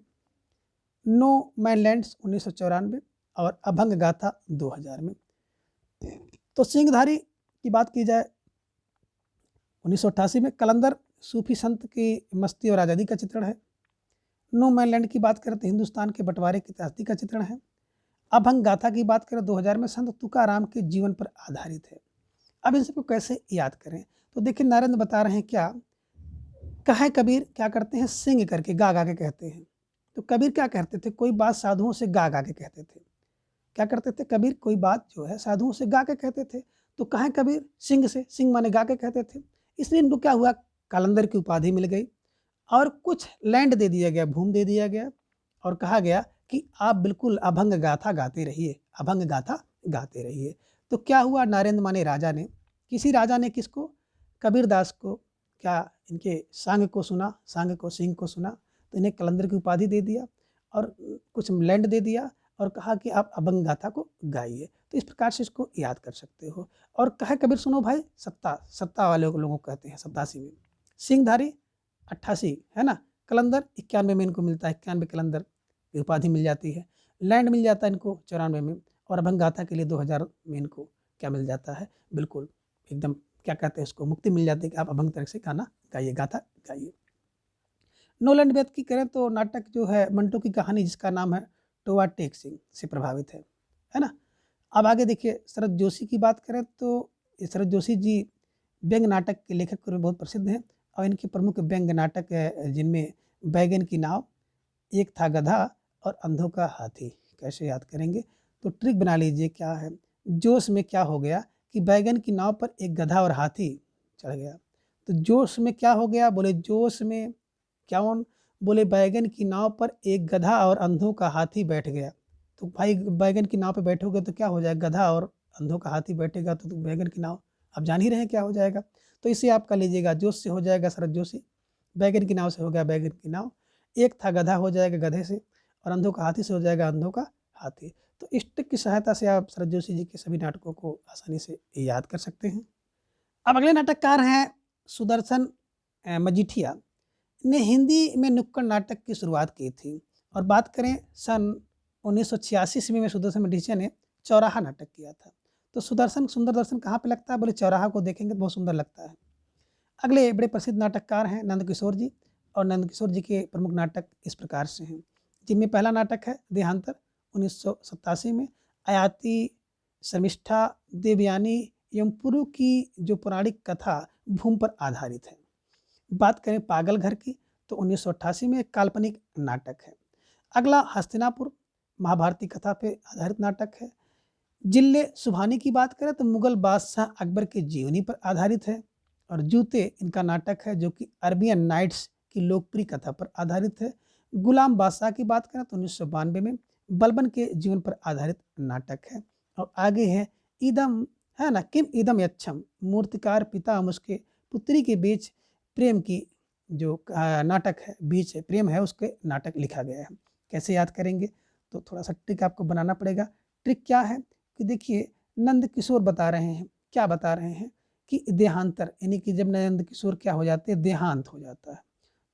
नो मैन लैंड्स 1994 और अभंग गाथा 2000 में। तो सिंहधारी की बात की जाए 1988 में, कलंदर सूफी संत की मस्ती और आज़ादी का चित्रण है। नो मैन लैंड की बात करें तो हिंदुस्तान के बंटवारे की त्रासदी का चित्रण है। अभंग गाथा की बात करें 2000 में, संत तुकाराम के जीवन पर आधारित है। अब इन सबको कैसे याद करें, तो देखिए नारेंद्र बता रहे हैं क्या, कहे कबीर क्या करते हैं, सिंग करके गा गा के कहते हैं। तो कबीर क्या कहते थे, कोई बात साधुओं से गा गा के कहते थे। क्या करते थे कबीर, कोई बात जो है साधुओं से गा के कहते थे। तो कहे कबीर सिंह से, सिंह माने गा के कहते थे, इसलिए इनको क्या हुआ, कलंदर की उपाधि मिल गई और कुछ लैंड दे दिया गया, भूमि दे दिया गया और कहा गया कि आप बिल्कुल अभंग गाथा गाते रहिए, अभंग गाथा गाते रहिए। तो क्या हुआ, नारेंद्र माने राजा ने, किसी राजा ने किसको, कबीरदास को, क्या इनके सांग को सुना, सांग को, सिंह को सुना, तो इन्हें कलंदर की उपाधि दे दिया और कुछ लैंड दे दिया और कहा कि आप अभंग गाथा को गाइए। तो इस प्रकार से इसको याद कर सकते हो। और कहे कबीर सुनो भाई, सत्ता, सत्ता वाले लोगों को कहते हैं 87 में, सिंहधारी 88, है ना, कलंदर 91 में इनको मिलता है, 91 कलंदर की उपाधि मिल जाती है, लैंड मिल जाता है इनको 94 में और अभंग गाथा के लिए 2000 में इनको क्या मिल जाता है, बिल्कुल एकदम क्या कहते हैं उसको, मुक्ति मिल जाती है कि आप अभंग तरह से गाना गाइए, गाथा गाइए। नोलन बेथ की करें तो नाटक जो है मंटो की कहानी जिसका नाम है टोवा टेक सिंह से प्रभावित है ना। अब आगे देखिए शरद जोशी की बात करें तो ये शरद जोशी जी व्यंग नाटक के लेखक के रूप में बहुत प्रसिद्ध हैं और इनके प्रमुख व्यंग नाटक है जिनमें बैगन की नाव, एक था गधा और अंधों का हाथी। कैसे याद करेंगे, तो ट्रिक बना लीजिए क्या है, जोश में क्या हो गया कि बैगन की नाव पर एक गधा और हाथी चढ़ गया, तो जोश में क्या हो गया, बोले जोश में क्या बोले बैगन की नाव पर एक गधा और अंधों का हाथी बैठ गया। तो भाई बैगन की नाव पे बैठोगे तो क्या हो जाएगा, गधा और अंधों का हाथी बैठेगा तो बैगन की नाव आप जान ही रहे हैं क्या हो जाएगा। तो इसे आप कर लीजिएगा, जोश से हो जाएगा शरद जोशी, बैगन की नाव से हो गया बैगन की नाव, एक था गधा हो जाएगा गधे से, और अंधों का हाथी से हो जाएगा अंधों का हाथी। तो इस ट्रिक की सहायता से आप शरद जोशी जी के सभी नाटकों को आसानी से याद कर सकते हैं। अब अगले नाटककार हैं सुदर्शन मजीठिया ने हिंदी में नुक्कड़ नाटक की शुरुआत की थी। और बात करें सन 1986 ईस्वी में सुदर्शन मजीठिया ने चौराहा नाटक किया था। तो सुदर्शन सुंदर दर्शन कहाँ पे लगता है, बोले चौराहा को देखेंगे तो बहुत सुंदर लगता है। अगले बड़े प्रसिद्ध नाटककार हैं नंद किशोर जी, और नंद किशोर जी के प्रमुख नाटक इस प्रकार से हैं, जिनमें पहला नाटक है देहांतर 1987 में, आयाति शर्मिष्ठा देवयानी एवं पुरु की जो पौराणिक कथा भूमि पर आधारित है। बात करें पागल घर की तो 1988 में एक काल्पनिक नाटक है। अगला हस्तिनापुर महाभारती कथा पे आधारित नाटक है। जिल्ले सुभानी की बात करें तो मुगल बादशाह अकबर के जीवनी पर आधारित है। और जूते इनका नाटक है जो कि अरबियन नाइट्स की लोकप्रिय कथा पर आधारित है। गुलाम बादशाह की बात करें तो 1992 में बलबन के जीवन पर आधारित नाटक है। और आगे है इदम, है ना, किम इदम यक्षम, मूर्तिकार पिता उसके पुत्री के बीच प्रेम की जो नाटक है, बीच प्रेम है उसके नाटक लिखा गया है। कैसे याद करेंगे, तो थोड़ा सा ट्रिक आपको बनाना पड़ेगा। ट्रिक क्या है कि देखिए नंद किशोर बता रहे हैं, क्या बता रहे हैं कि देहांतर, यानी कि जब नंद किशोर क्या हो जाते हैं, देहांत हो जाता है।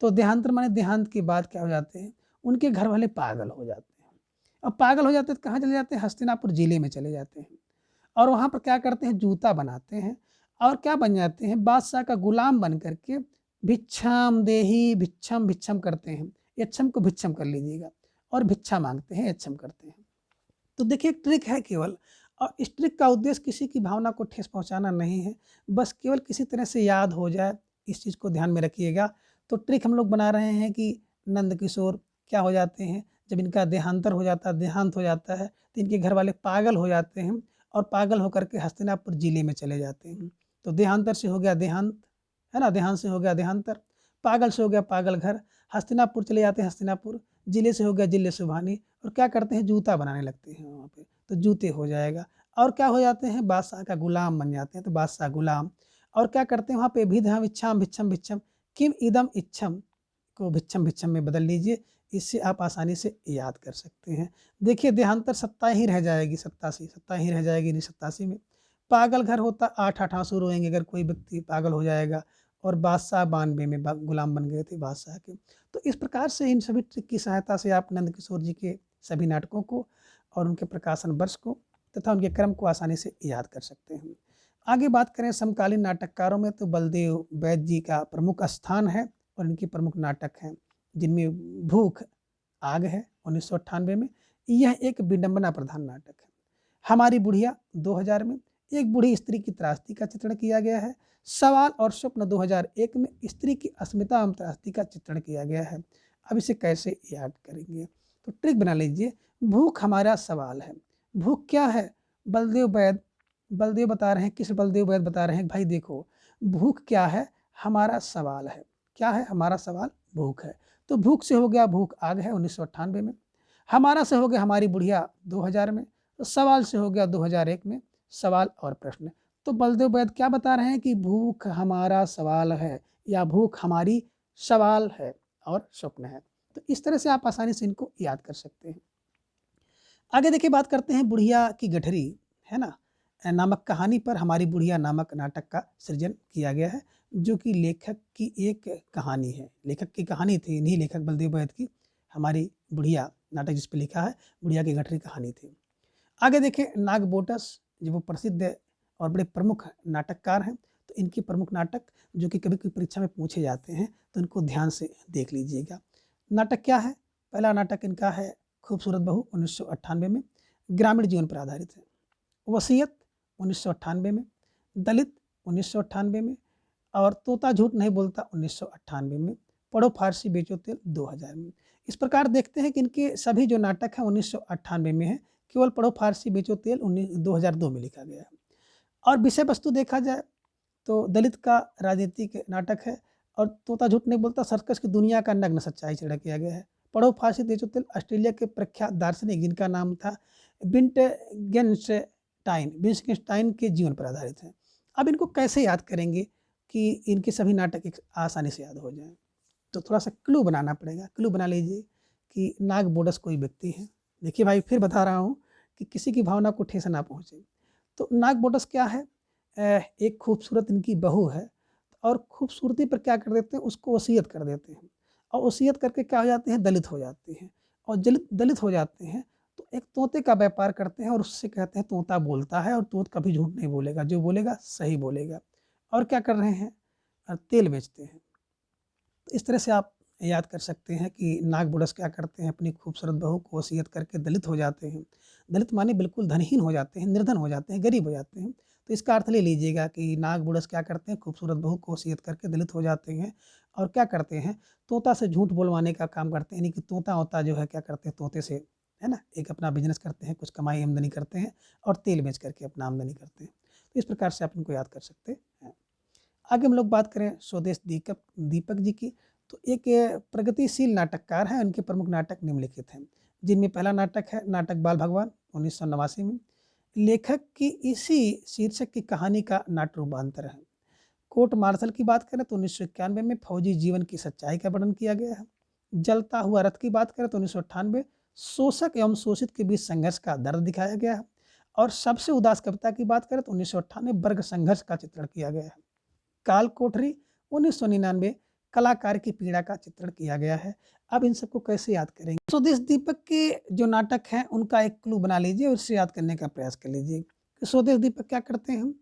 तो देहांतर माने देहांत के बाद क्या हो जाते हैं, उनके घर वाले पागल हो जाते हैं। अब पागल हो जाते हैं तो कहाँ चले जाते हैं, हस्तिनापुर जिले में चले जाते हैं। और वहाँ पर क्या करते हैं, जूता बनाते हैं और क्या बन जाते हैं, बादशाह का गुलाम बन करके भिक्षाम देही भिक्षम भिक्षम करते हैं। यक्षम को भिक्षम कर लीजिएगा, और भिक्षा मांगते हैं, यक्षम करते हैं। तो देखिए एक ट्रिक है केवल, और इस ट्रिक का उद्देश्य किसी की भावना को ठेस पहुंचाना नहीं है, बस केवल किसी तरह से याद हो जाए, इस चीज़ को ध्यान में रखिएगा। तो ट्रिक हम लोग बना रहे हैं कि नंद किशोर क्या हो जाते हैं, जब इनका देहांतर हो जाता है, देहांत हो जाता है, तो इनके घर वाले पागल हो जाते हैं और पागल होकर के हस्तिनापुर जिले में चले जाते हैं। तो देहांतर से हो गया देहांत, है ना, देहांत से हो गया देहांतर, पागल से हो गया पागल घर, हस्तिनापुर चले जाते हैं हस्तिनापुर, जिले से हो गया जिले सुभानी, और क्या करते हैं, जूता बनाने लगते हैं वहाँ पे, तो जूते हो जाएगा। और क्या हो जाते हैं, बादशाह का गुलाम बन जाते हैं, तो बादशाह गुलाम। और क्या करते हैं वहाँ पे, भिधम इच्छाम भिक्षम भिक्षम, किम इदम इच्छम को भिक्षम भिक्षम में बदल लीजिए, इससे आप आसानी से याद कर सकते हैं। देखिए देहांतर सत्ता ही रह जाएगी, सत्ता ही रह जाएगी, नहीं 87 में। पागल घर होता 8 आंसू रोएंगे अगर कोई व्यक्ति पागल हो जाएगा, और बादशाह 92 में गुलाम बन गए थे बादशाह के। तो इस प्रकार से इन सभी ट्रिक की सहायता से आप नंद किशोर जी के सभी नाटकों को और उनके प्रकाशन वर्ष को तथा उनके क्रम को आसानी से याद कर सकते हैं। आगे बात करें समकालीन नाटककारों में तो बलदेव वैद्य जी का प्रमुख स्थान है, और इनके प्रमुख नाटक हैं जिनमें भूख आग है 1998 में, यह एक विडंबना प्रधान नाटक है। हमारी बुढ़िया 2000 में एक बूढ़ी स्त्री की त्रासदी का चित्रण किया गया है। सवाल और स्वप्न 2001 में स्त्री की अस्मिता एवं त्रासदी का चित्रण किया गया है। अब इसे कैसे याद करेंगे, तो ट्रिक बना लीजिए, भूख हमारा सवाल है। भूख क्या है, बलदेव बता रहे हैं, किस बलदेव वैद्य बता रहे हैं, भाई देखो भूख क्या है, हमारा सवाल है। क्या है हमारा सवाल, भूख है। तो भूख से हो गया भूख आग है 1998 में, हमारा से हो गया हमारी बुढ़िया 2000 में, तो सवाल से हो गया 2001 में, सवाल और प्रश्न। तो बलदेव वैद्य क्या बता रहे हैं कि भूख हमारा सवाल है, या भूख हमारी सवाल है और स्वप्न है। तो इस तरह से आप आसानी से इनको याद कर सकते हैं। आगे देखिए बात करते हैं बुढ़िया की गठरी, है ना, नामक कहानी पर हमारी बुढ़िया नामक नाटक का सृजन किया गया है, जो कि लेखक की एक कहानी है, लेखक की कहानी थी, इन्हीं लेखक बलदेव वैद्य की हमारी बुढ़िया नाटक जिस पर लिखा है, बुढ़िया की गठरी कहानी थी। आगे देखें नागबोटस, जो वो प्रसिद्ध और बड़े प्रमुख नाटककार हैं। तो इनके प्रमुख नाटक जो कि कभी कभी परीक्षा में पूछे जाते हैं, तो इनको ध्यान से देख लीजिएगा। नाटक क्या है? पहला नाटक इनका है खूबसूरत बहू 1998 में, ग्रामीण जीवन पर आधारित है। वसीयत 1998 में, दलित 1998 में, और तोता झूठ नहीं बोलता 1998 में, पढ़ो फारसी बेचो तेल 2000 में। इस प्रकार देखते हैं कि इनके सभी जो नाटक हैं 1998 में है, केवल पढ़ो फारसी बेचो तेल 2002 में लिखा गया है। और विषय वस्तु देखा जाए तो दलित का राजनीतिक नाटक है, और तोता झूठ नहीं बोलता सर्कस की दुनिया का नग्न सच्चाई चित्रण किया गया है। पढ़ो फारसी बेचो तेल ऑस्ट्रेलिया के प्रख्यात दार्शनिक जिनका नाम था विट्गेन्स्टाइन के जीवन पर आधारित है। अब इनको कैसे याद करेंगे कि इनके सभी नाटक एक आसानी से याद हो जाएं? तो थोड़ा सा क्लू बनाना पड़ेगा। क्लू बना लीजिए कि नाग बोडस कोई व्यक्ति है। देखिए भाई, फिर बता रहा हूँ कि किसी की भावना को ठेस ना पहुँचे। तो नाग बोडस क्या है? एक खूबसूरत इनकी बहू है, और खूबसूरती पर क्या कर देते हैं, उसको वसीयत कर देते हैं, और वसीयत करके क्या हो जाते हैं, दलित हो जाते हैं। और दलित हो जाते हैं तो एक तोते का व्यापार करते हैं, और उससे कहते हैं तोता बोलता है, और तोत कभी झूठ नहीं बोलेगा, जो बोलेगा सही बोलेगा। और क्या कर रहे हैं, तेल बेचते हैं। तो इस तरह से आप याद कर सकते हैं कि नाग बुड़स क्या करते हैं, अपनी खूबसूरत बहू को वसीयत करके दलित हो जाते हैं। दलित माने बिल्कुल धनहीन हो जाते हैं, निर्धन हो जाते हैं, गरीब हो जाते हैं। तो इसका अर्थ ले लीजिएगा कि नाग बुड़स क्या करते हैं, खूबसूरत बहू को वसीयत करके दलित हो जाते हैं, और क्या करते हैं, तोता से झूठ बोलवाने का काम करते हैं। यानी कि तोता होता जो है क्या करते हैं, तोते से है ना एक अपना बिजनेस करते हैं, कुछ कमाई आमदनी करते हैं, और तेल बेच करके अपना आमदनी करते हैं। तो इस प्रकार से आप इनको याद कर सकते हैं। आगे हम लोग बात करें स्वदेश दीपक जी की, तो एक प्रगतिशील नाटककार हैं। उनके प्रमुख नाटक निम्नलिखित हैं, जिनमें पहला नाटक है नाटक बाल भगवान 1989 में। लेखक की इसी शीर्षक की कहानी का नाट्य रूपांतर है। कोर्ट मार्शल की बात करें तो 1991 में फौजी जीवन की सच्चाई का वर्णन किया गया है। जलता हुआ रथ की बात करें तो 1998 शोषक एवं शोषित के बीच संघर्ष का दर्द दिखाया गया है। और सबसे उदास कविता की बात करें तो 1998 वर्ग संघर्ष का चित्रण किया गया है। काल कोठरी 1999 कलाकार की पीड़ा का चित्रण किया गया है। अब इन सबको कैसे याद करेंगे? स्वदेश दीपक के जो नाटक हैं उनका एक क्लू बना लीजिए और उससे याद करने का प्रयास कर लीजिए। स्वदेश दीपक क्या करते हैं,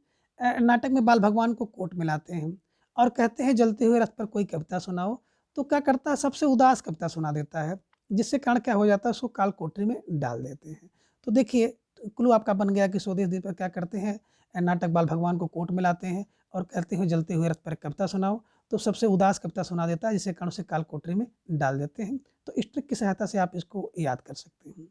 नाटक में बाल भगवान को कोर्ट में लाते हैं और कहते हैं जलते हुए रथ पर कोई कविता सुनाओ। तो क्या करता है, सबसे उदास कविता सुना देता है, जिससे कारण क्या हो जाता है, उसको काल कोठरी में डाल देते हैं। तो देखिए क्लू आपका बन गया कि स्वदेश दीपक क्या करते हैं, नाटक बाल भगवान को कोर्ट में लाते हैं और कहते हुए जलते हुए रथ पर कविता सुनाओ। तो सबसे उदास कविता सुना देता है, जिससे कारण उसे काल कोठरी में डाल देते हैं। तो इस ट्रिक की सहायता से आप इसको याद कर सकते हैं।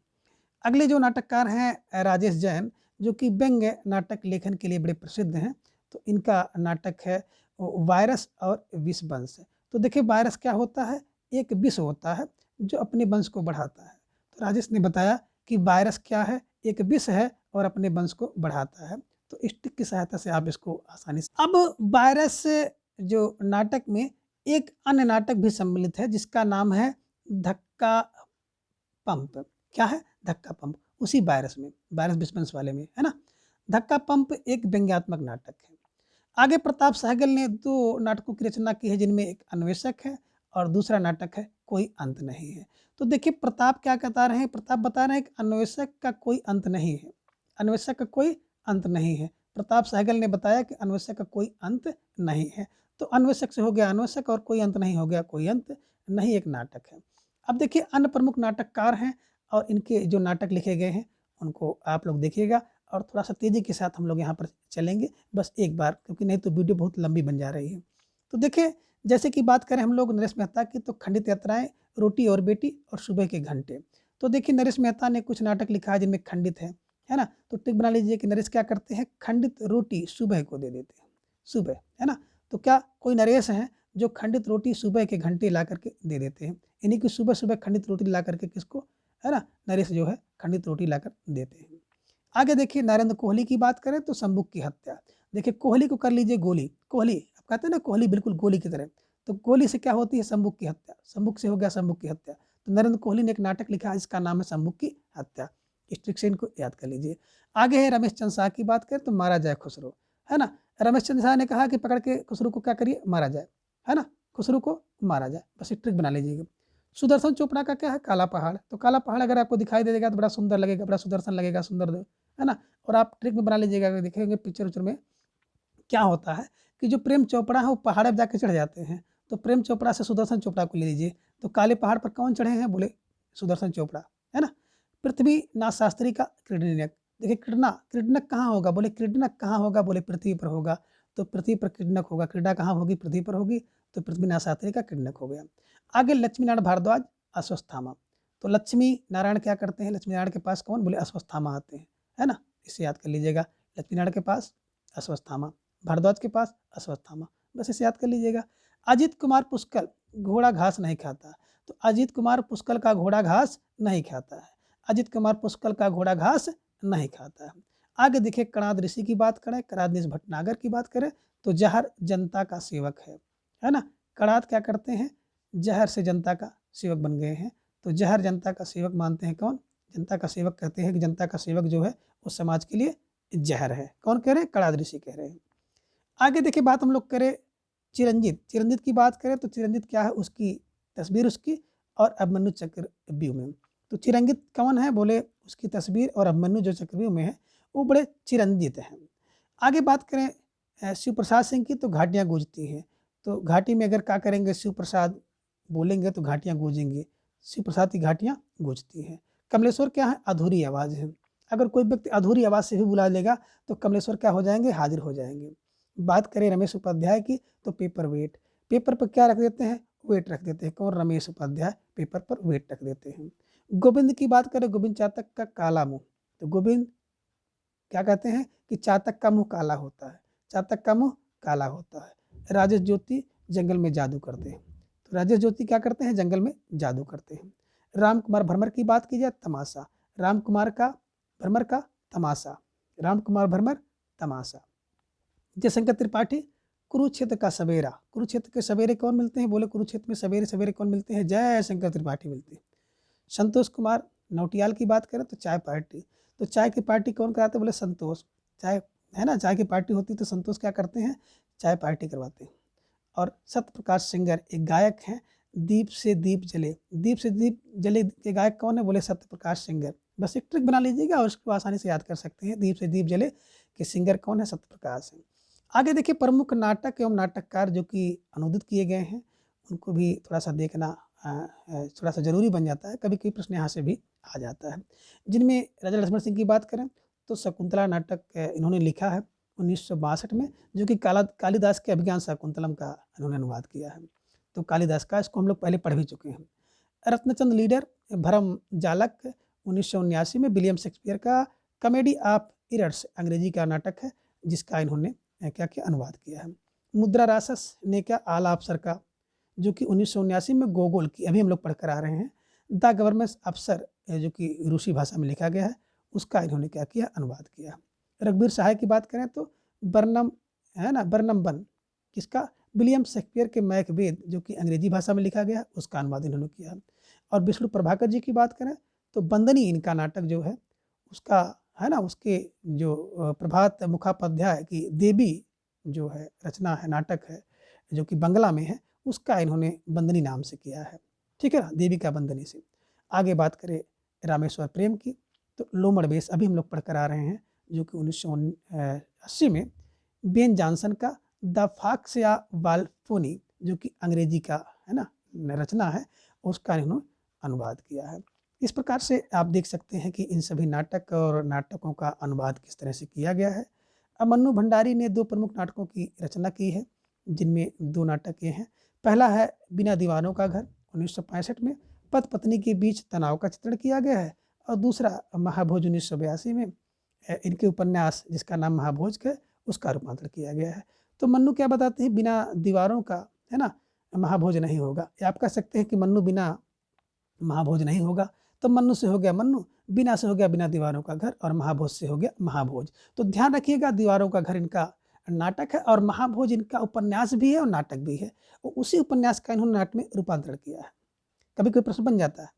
अगले जो नाटककार हैं राजेश जैन, जो कि व्यंग्य नाटक लेखन के लिए बड़े प्रसिद्ध हैं। तो इनका नाटक है वायरस और विष वंश। तो देखिए वायरस क्या होता है, एक विष होता है जो अपने वंश को बढ़ाता है। तो राजेश ने बताया कि वायरस क्या है, एक विष है और अपने वंश को बढ़ाता है। तो इस ट्रिक की सहायता से आप इसको आसानी से। अब वायरस जो नाटक में एक अन्य नाटक भी सम्मिलित है, जिसका नाम है धक्का पंप। क्या है, धक्का पंप। उसी वायरस में, वायरस विस्पंस वाले में, है ना। धक्का पंप एक व्यंग्यात्मक नाटक है। आगे प्रताप सहगल ने 2 नाटकों की रचना की है, जिनमें एक अन्वेषक है और दूसरा नाटक है कोई अंत नहीं है। तो देखिए प्रताप क्या बता रहे हैं, प्रताप बता रहे हैं कि अन्वेषक का कोई अंत नहीं है, अन्वेषक का कोई अंत नहीं है। प्रताप सहगल ने बताया कि अन्वेषक का कोई अंत नहीं है। तो अन्वेषक से हो गया अन्वेषक और कोई अंत नहीं हो गया कोई अंत नहीं, एक नाटक है। अब देखिए अन्य प्रमुख नाटककार हैं और इनके जो नाटक लिखे गए हैं उनको आप लोग देखिएगा, और थोड़ा सा तेज़ी के साथ हम लोग यहाँ पर चलेंगे बस एक बार, क्योंकि नहीं तो वीडियो बहुत लंबी बन जा रही है। तो देखिए जैसे कि बात करें हम लोग नरेश मेहता की, तो खंडित यात्राएं, रोटी और बेटी और सुबह के घंटे। तो देखिए नरेश मेहता ने कुछ नाटक लिखा है जिनमें खंडित है ना। तो टिक बना लीजिए कि नरेश क्या करते हैं, खंडित रोटी सुबह को दे देते हैं, सुबह, है ना। तो क्या कोई नरेश हैं जो खंडित रोटी सुबह के घंटे ला करके दे देते हैं, यानी कि सुबह सुबह खंडित रोटी ला करके किसको, है ना, नरेश जो है खंडित रोटी लाकर देते हैं। आगे देखिए नरेंद्र कोहली की बात करें तो संबुक की हत्या। देखिए कोहली को कर लीजिए गोली, कोहली आप कहते हैं ना कोहली बिल्कुल गोली की तरह, तो गोली से क्या होती है, संबुक की हत्या, संबुक से हो गया संबुक की हत्या। तो नरेंद्र कोहली ने एक नाटक लिखा है जिसका नाम है संबुक की हत्या। इस ट्रिक से इनको याद कर लीजिए। आगे है रमेश चंद्र शाह की बात करें तो मारा जाए खुसरो, है ना। रमेश चंद्र शाह ने कहा कि पकड़ के खुसरो को क्या करिए, मारा जाए, है ना, खुसरो को मारा जाए, बस एक ट्रिक बना लीजिएगा। सुदर्शन चोपड़ा का क्या है, काला पहाड़। तो काला पहाड़ अगर आपको दिखाई दे देगा तो बड़ा सुंदर लगेगा, बड़ा सुदर्शन लगेगा, सुंदर है ना। और आप ट्रिक में बना लीजिएगा, अगर देखेंगे पिक्चर उच्चर में क्या होता है कि जो प्रेम चोपड़ा है वो पहाड़ पर जाके चढ़ जाते हैं, तो प्रेम चोपड़ा से सुदर्शन चोपड़ा को ले लीजिए, तो काले पहाड़ पर कौन चढ़े हैं, बोले सुदर्शन चोपड़ा, है ना। पृथ्वीनाथ शास्त्री का क्रीडनक, देखिए क्रीडनक कहाँ होगा, बोले क्रीडनक कहाँ होगा, बोले पृथ्वी पर होगा, तो पृथ्वी पर क्रीडनक होगा, क्रीडा कहाँ होगी, पृथ्वी पर होगी, तो पृथ्वीनाथ शास्त्री का क्रीडनक हो गया। आगे लक्ष्मी नारायण भारद्वाज अश्वत्थामा, तो लक्ष्मी नारायण क्या करते हैं, लक्ष्मी नारायण के पास कौन, बोले अश्वत्थामा आते हैं, है ना, इसे याद कर लीजिएगा, लक्ष्मी नारायण के पास अश्वत्थामा, भारद्वाज के पास अश्वत्थामा, बस इसे याद कर लीजिएगा। अजीत कुमार पुष्कल घोड़ा घास नहीं खाता, तो अजीत कुमार पुष्कल का घोड़ा घास नहीं खाता है, अजीत कुमार पुष्कल का घोड़ा घास नहीं खाता है। आगे देखिए कणाद ऋषि की बात करें, कणाद ऋषि भटनागर की बात करें तो जहर जनता का सेवक है ना। कणाद क्या करते हैं, जहर से जनता का सेवक बन गए हैं, तो जहर जनता का सेवक मानते हैं कौन, जनता का सेवक कहते हैं कि जनता का सेवक जो है वो समाज के लिए जहर है, कौन कह रहे हैं, कणाद ऋषि कह रहे हैं। आगे देखिए बात हम लोग करें चिरंजीत की बात करें तो चिरंजीत क्या है, उसकी तस्वीर उसकी और अभिमन्यु चक्रव्यूह में, तो चिरंजीत कौन है, बोले उसकी तस्वीर और अभिमन्यु जो चक्रव्यूह में है वो बड़े चिरंजीत हैं। आगे बात करें शिव प्रसाद सिंह की, तो घाटियाँ गूंजती हैं, तो घाटी में अगर क्या करेंगे, शिव प्रसाद बोलेंगे तो घाटियाँ गूंजेंगी, शिव प्रसाद की घाटियाँ गूंजती हैं। कमलेश्वर क्या है, अधूरी आवाज़ है, अगर कोई व्यक्ति अधूरी आवाज़ से भी बुला लेगा तो कमलेश्वर क्या हो जाएंगे, हाजिर हो जाएंगे। बात करें रमेश उपाध्याय की, तो पेपर वेट, पेपर पर क्या रख देते हैं, वेट रख देते हैं, कौन, रमेश उपाध्याय पेपर पर वेट रख देते हैं। गोविंद की बात करें, गोविंद चातक का काला मुंह, तो गोविंद क्या कहते हैं कि चातक का मुंह काला होता है, चातक का मुंह काला होता है। राजेश ज्योति जंगल में जादू करते हैं, तो राजेश ज्योति क्या करते हैं, जंगल में जादू करते हैं। राम कुमार भरमर की बात की जाए, तमाशा, राम कुमार का भरमर का तमाशा, राम कुमार भरमर तमाशा। जयशंकर त्रिपाठी कुरुक्षेत्र का सवेरा, कुरुक्षेत्र के सवेरे कौन मिलते हैं, बोले कुरुक्षेत्र में सवेरे सवेरे कौन मिलते हैं, जयशंकर त्रिपाठी मिलते हैं। संतोष कुमार नौटियाल की बात करें तो चाय पार्टी, तो चाय की पार्टी कौन कराते हैं, बोले संतोष, चाय है ना, चाय की पार्टी होती तो संतोष क्या करते हैं, चाय पार्टी करवाते हैं। और सत्य प्रकाश सिंगर एक गायक हैं, दीप से दीप जले, दीप से दीप जले के गायक कौन है, बोले सत्य प्रकाश सिंगर, बस एक ट्रिक बना लीजिएगा और उसको आसानी से याद कर सकते हैं, दीप से दीप जले के सिंगर कौन है, सत्य प्रकाश है। आगे देखिए प्रमुख नाटक एवं नाटककार जो कि अनुदित किए गए हैं उनको भी थोड़ा सा देखना थोड़ा सा जरूरी बन जाता है, कभी कभी प्रश्न यहाँ से भी आ जाता है। जिनमें राजा लक्ष्मण सिंह की बात करें तो शकुंतला नाटक इन्होंने लिखा है 1962 में, जो कि कालिदास के अभिज्ञान शाकुंतलम का इन्होंने अनुवाद किया है, तो कालिदास का इसको हम लोग पहले पढ़ भी चुके हैं। रत्नचंद लीडर भरम जालक 1979 में विलियम शेक्सपियर का कॉमेडी ऑफ इरर्स अंग्रेजी का नाटक है जिसका इन्होंने क्या क्या अनुवाद किया है। मुद्रा रासस ने क्या आला अफसर का, जो कि 1979 में गोगोल की अभी हम लोग पढ़कर आ रहे हैं, द गवर्नमेंट अफसर जो कि रूसी भाषा में लिखा गया है उसका इन्होंने क्या किया, अनुवाद किया। रघुवीर सहाय की बात करें तो बर्नम है ना, बर्नम बन किसका, विलियम शेक्सपियर के मैकबेथ जो कि अंग्रेजी भाषा में लिखा गया उसका अनुवाद इन्होंने किया। और विष्णु प्रभाकर जी की बात करें तो बंदनी इनका नाटक जो है उसका है ना, उसके जो प्रभात मुखोपाध्याय की देवी जो है रचना है, नाटक है जो कि बंगला में है, उसका इन्होंने बंदनी नाम से किया है, ठीक है ना, देवी का बंदनी से। आगे बात करें रामेश्वर प्रेम की तो लोमड़ बेस अभी हम लोग पढ़कर आ रहे हैं, जो कि 1980 में बेन जॉनसन का द फॉक्स या बाल्फोनी जो कि अंग्रेजी का है ना रचना है, उसका इन्होंने अनुवाद किया है। इस प्रकार से आप देख सकते हैं कि इन सभी नाटक और नाटकों का अनुवाद किस तरह से किया गया है। अब मन्नू भंडारी ने 2 प्रमुख नाटकों की रचना की है, जिनमें 2 नाटक ये हैं। पहला है बिना दीवारों का घर 1965 में पति पत्नी के बीच तनाव का चित्रण किया गया है, और दूसरा महाभोज 1982 में इनके उपन्यास जिसका नाम महाभोज है उसका रूपांतरण किया गया है। तो मन्नू क्या बताते हैं, बिना दीवारों का है ना महाभोज नहीं होगा, या आप कह सकते हैं कि मन्नू बिना महाभोज नहीं होगा, तो मन्नू से हो गया मन्नू, बिना से हो गया बिना दीवारों का घर, और महाभोज से हो गया महाभोज। तो ध्यान रखिएगा दीवारों का घर इनका नाटक है और महाभोज इनका उपन्यास भी है और नाटक भी है, और उसी उपन्यास का इन्होंने नाटक में रूपांतरण किया है। कभी कोई प्रश्न बन जाता है।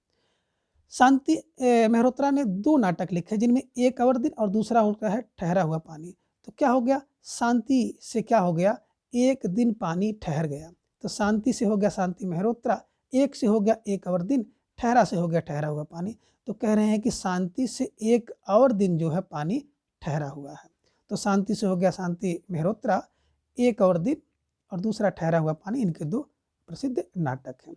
शांति मेहरोत्रा ने 2 नाटक लिखे जिनमें एक अवर दिन और दूसरा होता है ठहरा हुआ पानी। तो क्या हो गया, शांति से क्या हो गया, एक दिन पानी ठहर गया, तो शांति से हो गया शांति मेहरोत्रा, एक से हो गया एक अवर दिन, ठहरा से हो गया ठहरा हुआ पानी। तो कह रहे हैं कि शांति से एक और दिन जो है पानी ठहरा हुआ है। तो शांति से हो गया शांति मेहरोत्रा, एक और दिन, और दूसरा ठहरा हुआ पानी, इनके दो प्रसिद्ध नाटक हैं।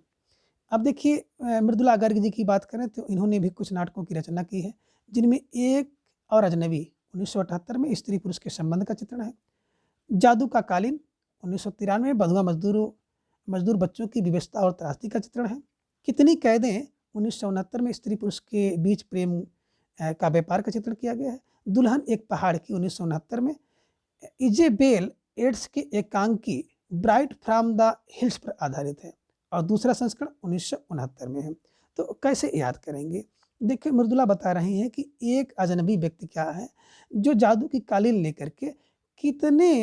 अब देखिए मृदुला गर्ग जी की बात करें तो इन्होंने भी कुछ नाटकों की रचना की है, जिनमें एक और अजनबी 1978 में स्त्री पुरुष के संबंध का चित्रण है। जादू का कालीन 1993 में बधुआ मजदूर बच्चों की विवशता और त्रासदी का चित्रण है। कितनी कैदें 1969 में स्त्री पुरुष के बीच प्रेम का व्यापार का चित्रण किया गया है। दुल्हन एक पहाड़ की 1969 में इजेबेल एड्स के एकांकी ब्राइट फ्रॉम द हिल्स पर आधारित है, और दूसरा संस्करण 1969 में है। तो कैसे याद करेंगे? देखिए मृदुला बता रही हैं कि एक अजनबी व्यक्ति क्या है जो जादू की कालीन लेकर के कितने,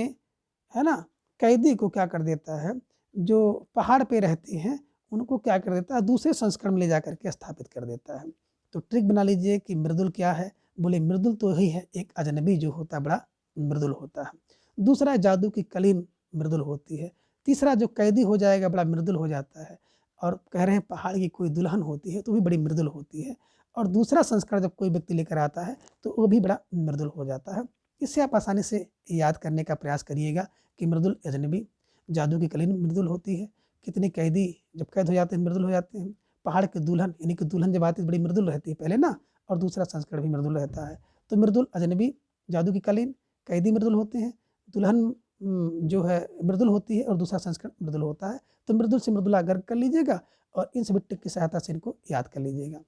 है ना, कैदी को क्या कर देता है, जो पहाड़ पे रहते हैं उनको क्या कर देता है, दूसरे संस्करण में ले जा करके स्थापित कर देता है। तो ट्रिक बना लीजिए कि मृदुल क्या है, बोले मृदुल तो ही है, एक अजनबी जो होता है बड़ा मृदुल होता है। दूसरा जादू की कालीन मृदुल होती है। तीसरा जो कैदी हो जाएगा बड़ा मृदुल हो जाता है। और कह रहे हैं पहाड़ की कोई दुल्हन होती है तो भी बड़ी मृदुल होती है। और दूसरा संस्करण जब कोई व्यक्ति लेकर आता है तो वो भी बड़ा मृदुल हो जाता है। इससे आप आसानी से याद करने का प्रयास करिएगा कि मृदुल अजनबी, जादू की कालीन मृदुल होती है, कितने कैदी जब कैद हो जाते हैं मृदुल हो जाते हैं, पहाड़ की दुल्हन यानी कि दुल्हन जब आती है बड़ी मृदुल रहती है पहले ना, और दूसरा संस्करण भी मृदुल रहता है। तो मृदुल अजनबी, जादू की कालीन, कैदी मृदुल होते हैं, दुल्हन जो है मृदुल होती है, और दूसरा संस्करण मृदुल होता है। तो मृदुल से मृदुला गर्ग कर लीजिएगा और इन सभी ट्रिक की सहायता से इनको याद कर लीजिएगा।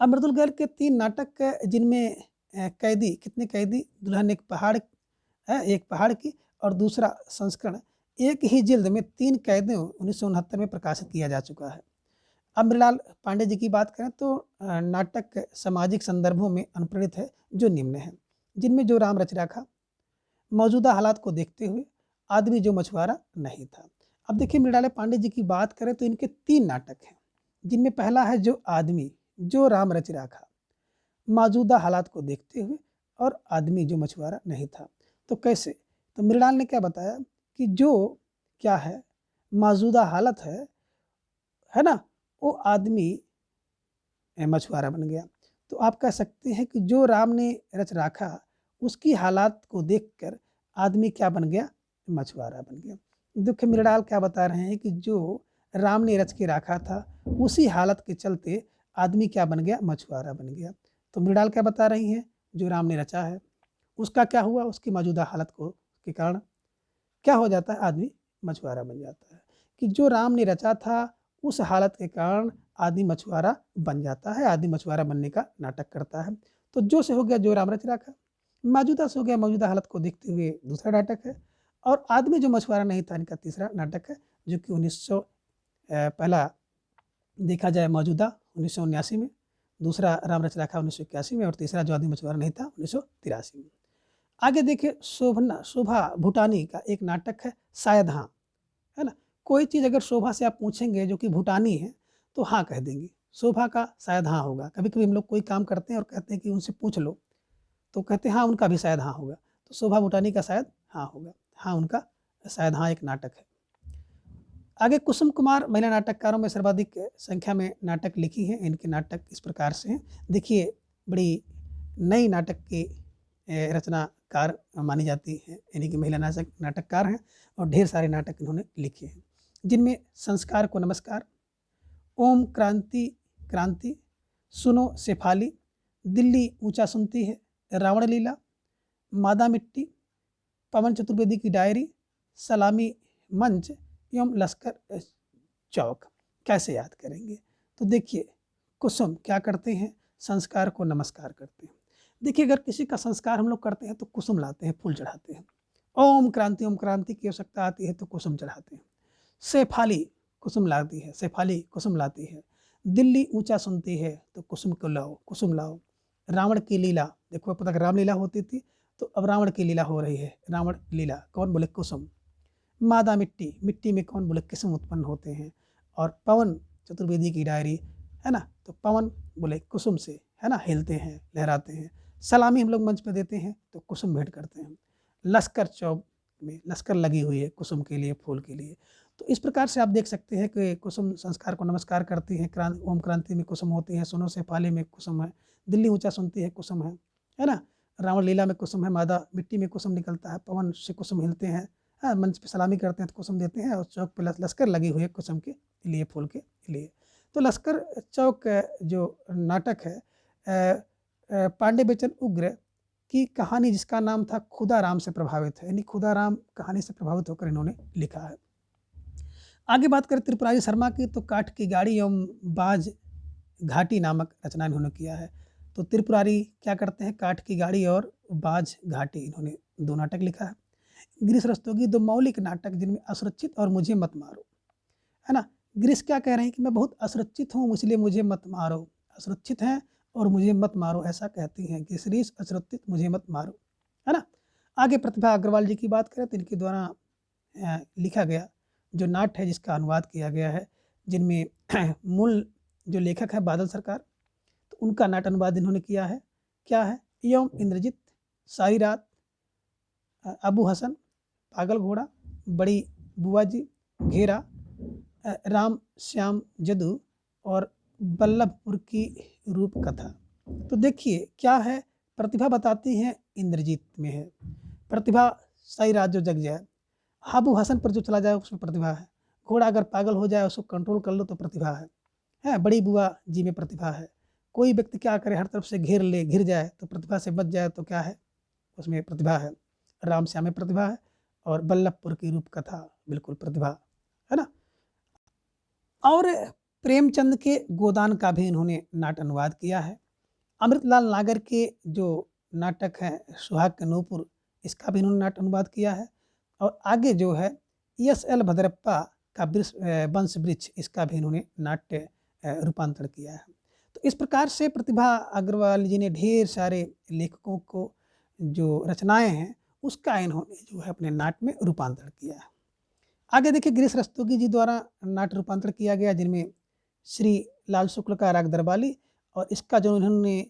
अब मृदुल गर्ग के 3 नाटक जिनमें कैदी, कितने कैदी, दुल्हन एक पहाड़ है, एक पहाड़ की, और दूसरा संस्करण एक ही जिल्द में 3 कैदों 1969 में प्रकाशित किया जा चुका है। अब मृणाल पांडे जी की बात करें तो नाटक सामाजिक संदर्भों में अनुप्रेरित है जो निम्न है, जिनमें जो राम रच रखा, मौजूदा हालात को देखते हुए, आदमी जो मछुआरा नहीं था। अब देखिए मृणाल पांडे जी की बात करें तो इनके 3 नाटक हैं, जिनमें पहला है जो आदमी जो राम रच रखा, मौजूदा हालात को देखते हुए, और आदमी जो मछुआरा नहीं था। तो कैसे? तो मृणाल ने क्या बताया कि जो क्या है मौजूदा हालत है ना, वो आदमी मछुआरा बन गया। तो आप कह सकते हैं कि जो राम ने रच रखा उसकी हालात को देखकर आदमी क्या बन गया, मछुआरा बन गया। दुख मृणाल क्या बता रहे हैं कि जो राम ने रच के रखा था उसी हालत के चलते आदमी क्या बन गया, मछुआरा बन गया। तो मृणाल क्या बता रही हैं, जो राम ने रचा है उसका क्या हुआ, उसकी मौजूदा हालत को के कारण क्या हो जाता है, आदमी मछुआरा बन जाता है। कि जो राम ने रचा था उस हालत के कारण आदमी मछुआरा बन जाता है, आदमी मछुआरा बनने का नाटक करता है। तो जो से हो गया जो राम रच रखा, मौजूदा से हो गया मौजूदा हालत को देखते हुए दूसरा नाटक है, और आदमी जो मछुआरा नहीं था इनका तीसरा नाटक है, जो कि 1900 पहला देखा जाए मौजूदा 1979 में, दूसरा राम रच रखा 1981 में, और तीसरा जो आदमी मछुआरा नहीं था 1983 में। आगे देखिए शोभा भूटानी का एक नाटक है शायद हाँ, है ना। कोई चीज़ अगर शोभा से आप पूछेंगे जो कि भूटानी है तो हाँ कह देंगे, शोभा का शायद हाँ होगा। कभी कभी हम लोग कोई काम करते हैं और कहते हैं कि उनसे पूछ लो, तो कहते हैं हाँ उनका भी शायद हाँ होगा। तो शोभा भूटानी का शायद हाँ होगा, हाँ उनका शायद हाँ एक नाटक है। आगे कुसुम कुमार महिला नाटककारों में सर्वाधिक संख्या में नाटक लिखी हैं। इनके नाटक इस प्रकार से हैं, देखिए बड़ी नई नाटक की रचनाकार मानी जाती है, यानी कि महिला नाटककार हैं, और ढेर सारे नाटक इन्होंने लिखे हैं, जिनमें संस्कार को नमस्कार, ओम क्रांति क्रांति, सुनो शेफाली, दिल्ली ऊंचा सुनती है, रावण लीला, मादा मिट्टी, पवन चतुर्वेदी की डायरी, सलामी मंच एवं लश्कर चौक। कैसे याद करेंगे? तो देखिए कुसुम क्या करते हैं, संस्कार को नमस्कार करते हैं। देखिए अगर किसी का संस्कार हम लोग करते हैं तो कुसुम लाते हैं, फूल चढ़ाते हैं। ओम क्रांति की आवश्यकता आती है तो कुसुम चढ़ाते हैं। शेफाली कुसुम लाती है, शेफाली कुसुम लाती है। दिल्ली ऊंचा सुनती है तो कुसुम को लाओ, कुसुम लाओ। रावण की लीला, देखो अब तक रामलीला होती थी तो अब रावण की लीला हो रही है, रावण लीला, कौन बोले, कुसुम। मादा मिट्टी, मिट्टी में कौन बोले, किस्म उत्पन्न होते हैं। और पवन चतुर्वेदी की डायरी, है ना, तो पवन बोले कुसुम से, है ना, हिलते हैं, लहराते हैं। सलामी हम लोग मंच पे देते हैं तो कुसुम भेंट करते हैं। लश्कर चौक में लश्कर लगी हुई है कुसुम के लिए, फूल के लिए। तो इस प्रकार से आप देख सकते हैं कि कुसुम संस्कार को नमस्कार करती हैं, ओम क्रांति में कुसुम होती है, सुनो से पाले में कुसुम है, दिल्ली ऊंचा सुनती है कुसुम है ना, रावण लीला में कुसुम है, मादा मिट्टी में कुसुम निकलता है, पवन से कुसुम हिलते हैं, हाँ, मंच पे सलामी करते हैं तो कुसुम देते हैं, और चौक पे लश्कर लगी हुई है कुसुम के लिए, फूल के लिए। तो लश्कर चौक जो नाटक है पांडे बेचन उग्र की कहानी, जिसका नाम था खुदाराम से प्रभावित है, यानी खुदाराम कहानी से प्रभावित होकर इन्होंने लिखा है। आगे बात करें त्रिपुरारी शर्मा की, तो काठ की गाड़ी एवं बाज घाटी नामक रचना इन्होंने किया है। तो त्रिपुरारी क्या करते हैं, काठ की गाड़ी और बाज घाटी, इन्होंने 2 नाटक लिखा है। गिरीश रस्तोगी 2 मौलिक नाटक जिनमें असुरक्षित और मुझे मत मारो, है ना। गिरीश क्या कह रहे हैं कि मैं बहुत असुरक्षित हूँ इसलिए मुझे मत मारो, असुरक्षित हैं और मुझे मत मारो, ऐसा कहती हैं कि गिरीश असुरक्षित मुझे मत मारो, है ना। आगे प्रतिभा अग्रवाल जी की बात करें तो इनके द्वारा लिखा गया जो नाट्य है जिसका अनुवाद किया गया है, जिनमें मूल जो लेखक है बादल सरकार, तो उनका नाट्य अनुवाद इन्होंने किया है। क्या है, एवं इंद्रजीत, सारी रात, अबू हसन, पागल घोड़ा, बड़ी बुआ जी, घेरा, राम श्याम जदू और बल्लभपुर की रूप कथा। तो देखिए क्या है, प्रतिभा बताती है इंद्रजीत में है, प्रतिभा सारी रात जो जग जाए, अबू हसन पर जो चला जाए उसमें प्रतिभा है, घोड़ा अगर पागल हो जाए उसको कंट्रोल कर लो तो प्रतिभा है, बड़ी बुआ जी में प्रतिभा है, कोई व्यक्ति क्या करे हर तरफ से घिर जाए तो प्रतिभा से बच जाए तो क्या है, उसमें प्रतिभा है, राम श्याम में प्रतिभा है, और बल्लभपुर की रूप कथा बिल्कुल प्रतिभा है ना। और प्रेमचंद के गोदान का भी इन्होंने नाट्य अनुवाद किया है। अमृतलाल नागर के जो नाटक है सुहाग के नूपुर, इसका भी इन्होंने नाट्य अनुवाद किया है। और आगे जो है ESL भद्रप्पा का वंश वृक्ष, इसका भी इन्होंने नाट्य रूपांतरण किया है। तो इस प्रकार से प्रतिभा अग्रवाल जी ने ढेर सारे लेखकों को जो रचनाएं हैं उसका इन्होंने जो है अपने नाट्य में रूपांतरण किया है। आगे देखिए गिरीश रस्तोगी जी द्वारा नाट्य रूपांतरण किया गया, जिनमें श्री लाल शुक्ल का राग दरबाली, और इसका जो इन्होंने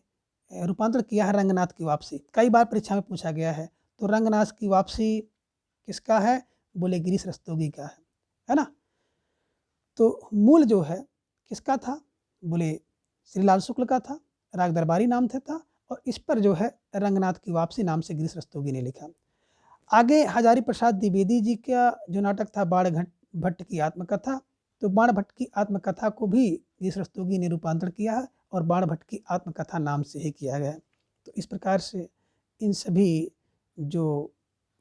रूपांतरण किया है रंगनाथ की वापसी, कई बार परीक्षा में पूछा गया है। तो रंगनाथ की वापसी किसका है, बोले गिरीश रस्तोगी का है ना। तो मूल जो है किसका था, बोले श्री लाल शुक्ल का था, राग दरबारी नाम था, और इस पर जो है रंगनाथ की वापसी नाम से गिरीश रस्तोगी ने लिखा। आगे हजारी प्रसाद द्विवेदी जी का जो नाटक था बाण भट्ट की आत्मकथा, तो बाण भट्ट की आत्मकथा को भी गिरीश रस्तोगी ने रूपांतरण किया है, और बाण भट्ट की आत्मकथा नाम से ही किया गया है। तो इस प्रकार से इन सभी जो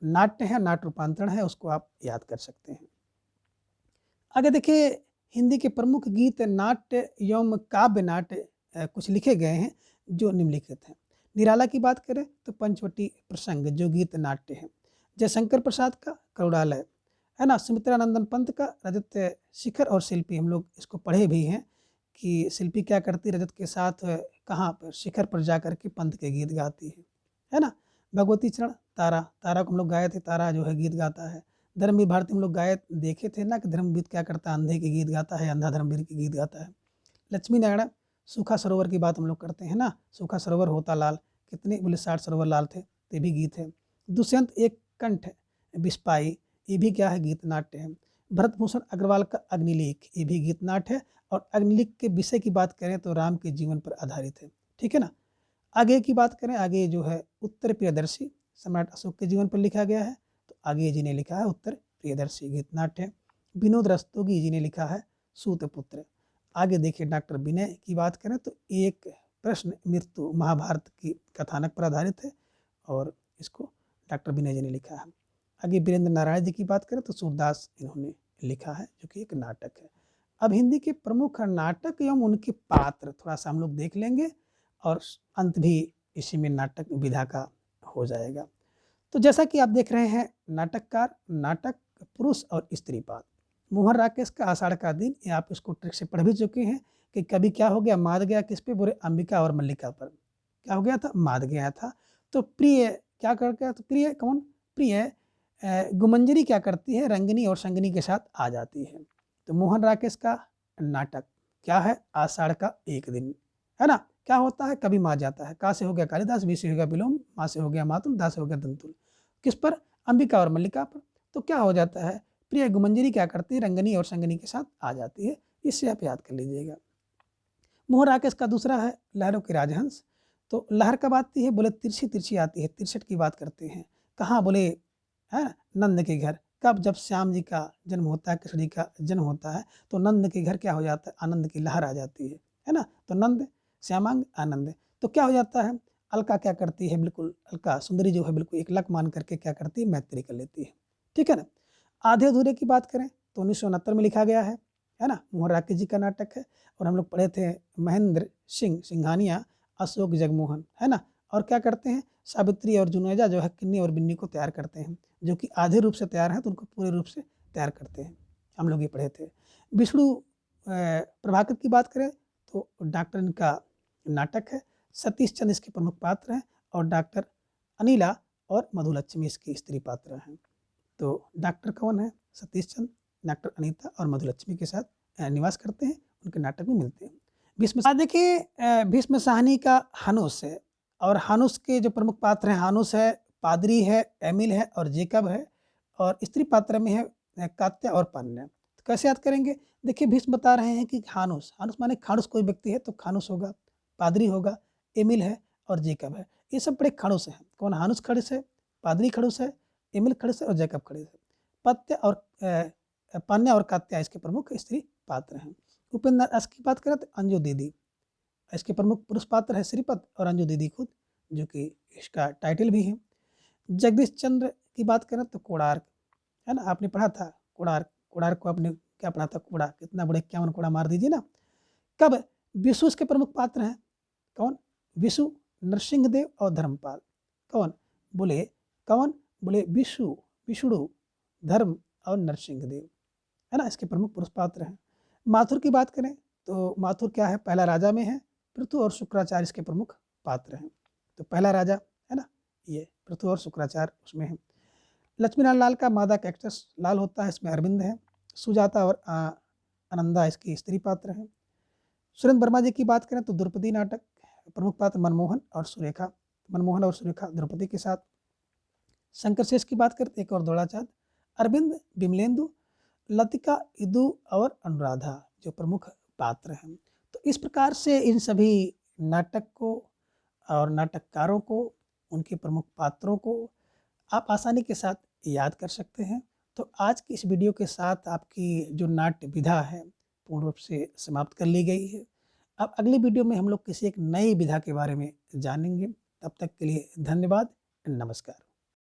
नाट्य है, नाट्य रूपांतरण है, उसको आप याद कर सकते हैं। आगे देखिए हिंदी के प्रमुख गीत नाट्य एवं काव्य नाट्य कुछ लिखे गए हैं जो निम्नलिखित हैं। निराला की बात करें तो पंचवटी प्रसंग जो गीत नाट्य है, जयशंकर प्रसाद का करुणालय, है ना, सुमित्रानंदन पंत का रजत शिखर और शिल्पी, हम लोग इसको पढ़े भी हैं कि शिल्पी क्या करती, रजत के साथ कहाँ पर शिखर पर जा कर के पंत के गीत गाती है ना। भगवती चरण तारा, तारा को हम लोग गाए थे, तारा जो है गीत गाता है। धर्मवीर भारती हम लोग गाए देखे थे ना कि धर्मवीर क्या करता है, अंधे के गीत गाता है, अंधा धर्मवीर के गीत गाता है। लक्ष्मी नारायण सूखा सरोवर की बात हम लोग करते हैं ना, सूखा सरोवर होता लाल, कितने बोले 60 सरोवर लाल थे, ये भी गीत है। दुष्यंत एक कंठ बिस्पाई, ये भी क्या है, गीत नाट्य है। भरत भूषण अग्रवाल का अग्निलेख, ये भी गीत नाट्य है, और अग्निलेख के विषय की बात करें तो राम के जीवन पर आधारित है, ठीक है ना। आगे की बात करें, आगे जो है उत्तर प्रियदर्शी सम्राट अशोक के जीवन पर लिखा गया है, तो आगे जी ने लिखा है उत्तर प्रियदर्शी गीत नाट्य है। विनोद रस्तोगी जी ने लिखा है सूतपुत्र। आगे देखिए डॉक्टर विनय की बात करें तो एक प्रश्न मृत्यु महाभारत की कथानक पर आधारित है, और इसको डॉक्टर विनय जी ने लिखा है। आगे वीरेंद्र नारायण जी की बात करें तो सूरदास इन्होंने लिखा है जो कि एक नाटक है। अब हिंदी के प्रमुख नाटक एवं उनके पात्र थोड़ा सा हम लोग देख लेंगे, और अंत भी इसी में नाटक विधा का हो जाएगा। तो जैसा कि आप देख रहे हैं नाटककार, नाटक पुरुष और स्त्री पात्र, मोहन राकेश का आषाढ़ का दिन, ये आप इसको ट्रिक से पढ़ भी चुके हैं कि कभी क्या हो गया, माद गया किस पे, बोले अंबिका और मल्लिका पर, क्या हो गया था, माद गया था। तो प्रिय क्या कर गया, तो प्रिय कौन, प्रिय गुमंजरी क्या करती है, रंगनी और संगनी के साथ आ जाती है। तो मोहन राकेश का नाटक क्या है, आषाढ़ का एक दिन, है ना। क्या होता है, कभी माँ जाता है, का से हो गया कालिदास, बी से हो गया विलोम, माँ से हो गया मातुल, दा से हो गया दंतुल, किस पर, अंबिका और मल्लिका पर। तो क्या हो जाता है, प्रिय गुमंजरी क्या करती है, रंगनी और संगनी के साथ आ जाती है। इससे आप याद कर लीजिएगा। मोहन राकेश का दूसरा है लहरों के राजहंस। तो लहर कब आती है, बोले तिरछी तिरछी आती है, 63 की बात करते हैं। कहाँ, बोले है नंद के घर। कब, जब श्याम जी का जन्म होता है, कृष्ण जी का जन्म होता है, तो नंद के घर क्या हो जाता है, आनंद की लहर आ जाती है ना। तो नंद, श्यामांग, आनंद। तो क्या हो जाता है, अलका क्या करती है, बिल्कुल अलका सुंदरी जो है बिल्कुल एक लक मान करके क्या करती है, मैत्री कर लेती है। ठीक है ना। आधे अधूरे की बात करें तो 1969 में लिखा गया है ना। मोहन राकेश जी का नाटक है। और हम लोग पढ़े थे महेंद्र सिंह सिंघानिया, अशोक जगमोहन, है ना। और क्या करते हैं, सावित्री और जुनेजा जो है किन्नी और बिन्नी को तैयार करते हैं, जो कि आधे रूप से तैयार है तो उनको पूरे रूप से तैयार करते हैं। हम लोग ये पढ़े थे। विष्णु प्रभाकर की बात करें तो डॉक्टर इनका नाटक है। सतीश चंद्र इसके प्रमुख पात्र हैं और डॉक्टर अनिला और मधुलक्ष्मी इसकी स्त्री पात्र हैं। तो डॉक्टर कौन है, सतीश चंद्र, डॉक्टर अनीता और मधुलक्ष्मी के साथ निवास करते हैं, उनके नाटक में मिलते हैं। भीष्म, देखिए भीष्म साहनी का हानुस है। और हानुस के जो प्रमुख पात्र हैं, हानुस है, पादरी है, एमिल है और जेकब है। और स्त्री पात्र में है कात्या और पान्या। तो कैसे याद करेंगे, देखिए भीष्म बता रहे हैं कि हानुस, हानुस माने खानुस कोई व्यक्ति है तो खानुस होगा, पादरी होगा, एमिल है और जेकब है। ये सब बड़े खड़ूस हैं। कौन, हानुस खड़ूस है, पादरी खड़ूस है, एमिल खड़ूस है और जैकब खड़ूस है। पत्य और पान्या और कात्या इसके प्रमुख स्त्री पात्र हैं। उपेंद्र दास की बात करें तो अंजू दीदी, इसके प्रमुख पुरुष पात्र है श्रीपद और अंजू दीदी खुद, जो कि इसका टाइटल भी है। जगदीश चंद्र की बात करें तो कोणार्क, है ना, आपने पढ़ा था कोणार्क। कोणार्क को आपने क्या पढ़ा था, कोड़ा, कितना बड़े 51 कोड़ा मार दीजिए ना। कब, विशु इसके प्रमुख पात्र हैं। कौन, विशु, नरसिंहदेव और धर्मपाल। कौन, बोले कौन, बोले विशु, विष्णु, धर्म और नरसिंहदेव, है ना, इसके प्रमुख पुरुष पात्र हैं। माथुर की बात करें तो माथुर क्या है, पहला राजा में है। पृथु और शुक्राचार्य इसके प्रमुख पात्र हैं। तो पहला राजा है ना, ये पृथु और शुक्राचार्य उसमें है। लक्ष्मीलाल लाल का मादा कैक्टस लाल होता है, इसमें अरविंद है। सुजाता और आनंदा इसकी स्त्री पात्र हैं। सुरेंद्र वर्मा जी की बात करें तो द्रौपदी नाटक, प्रमुख पात्र मनमोहन और सुरेखा, मनमोहन और सुरेखा द्रौपदी के साथ। शंकर शेष की बात करते एक और द्रोणाचार्य, अरविंद, विमलेंदु, लतिका, इदु और अनुराधा जो प्रमुख पात्र हैं। तो इस प्रकार से इन सभी नाटक को और नाटककारों को, उनके प्रमुख पात्रों को आप आसानी के साथ याद कर सकते हैं। तो आज की इस वीडियो के साथ आपकी जो नाट्य विधा है पूर्ण रूप से समाप्त कर ली गई है। अब अगली वीडियो में हम लोग किसी एक नई विधा के बारे में जानेंगे। तब तक के लिए धन्यवाद, नमस्कार।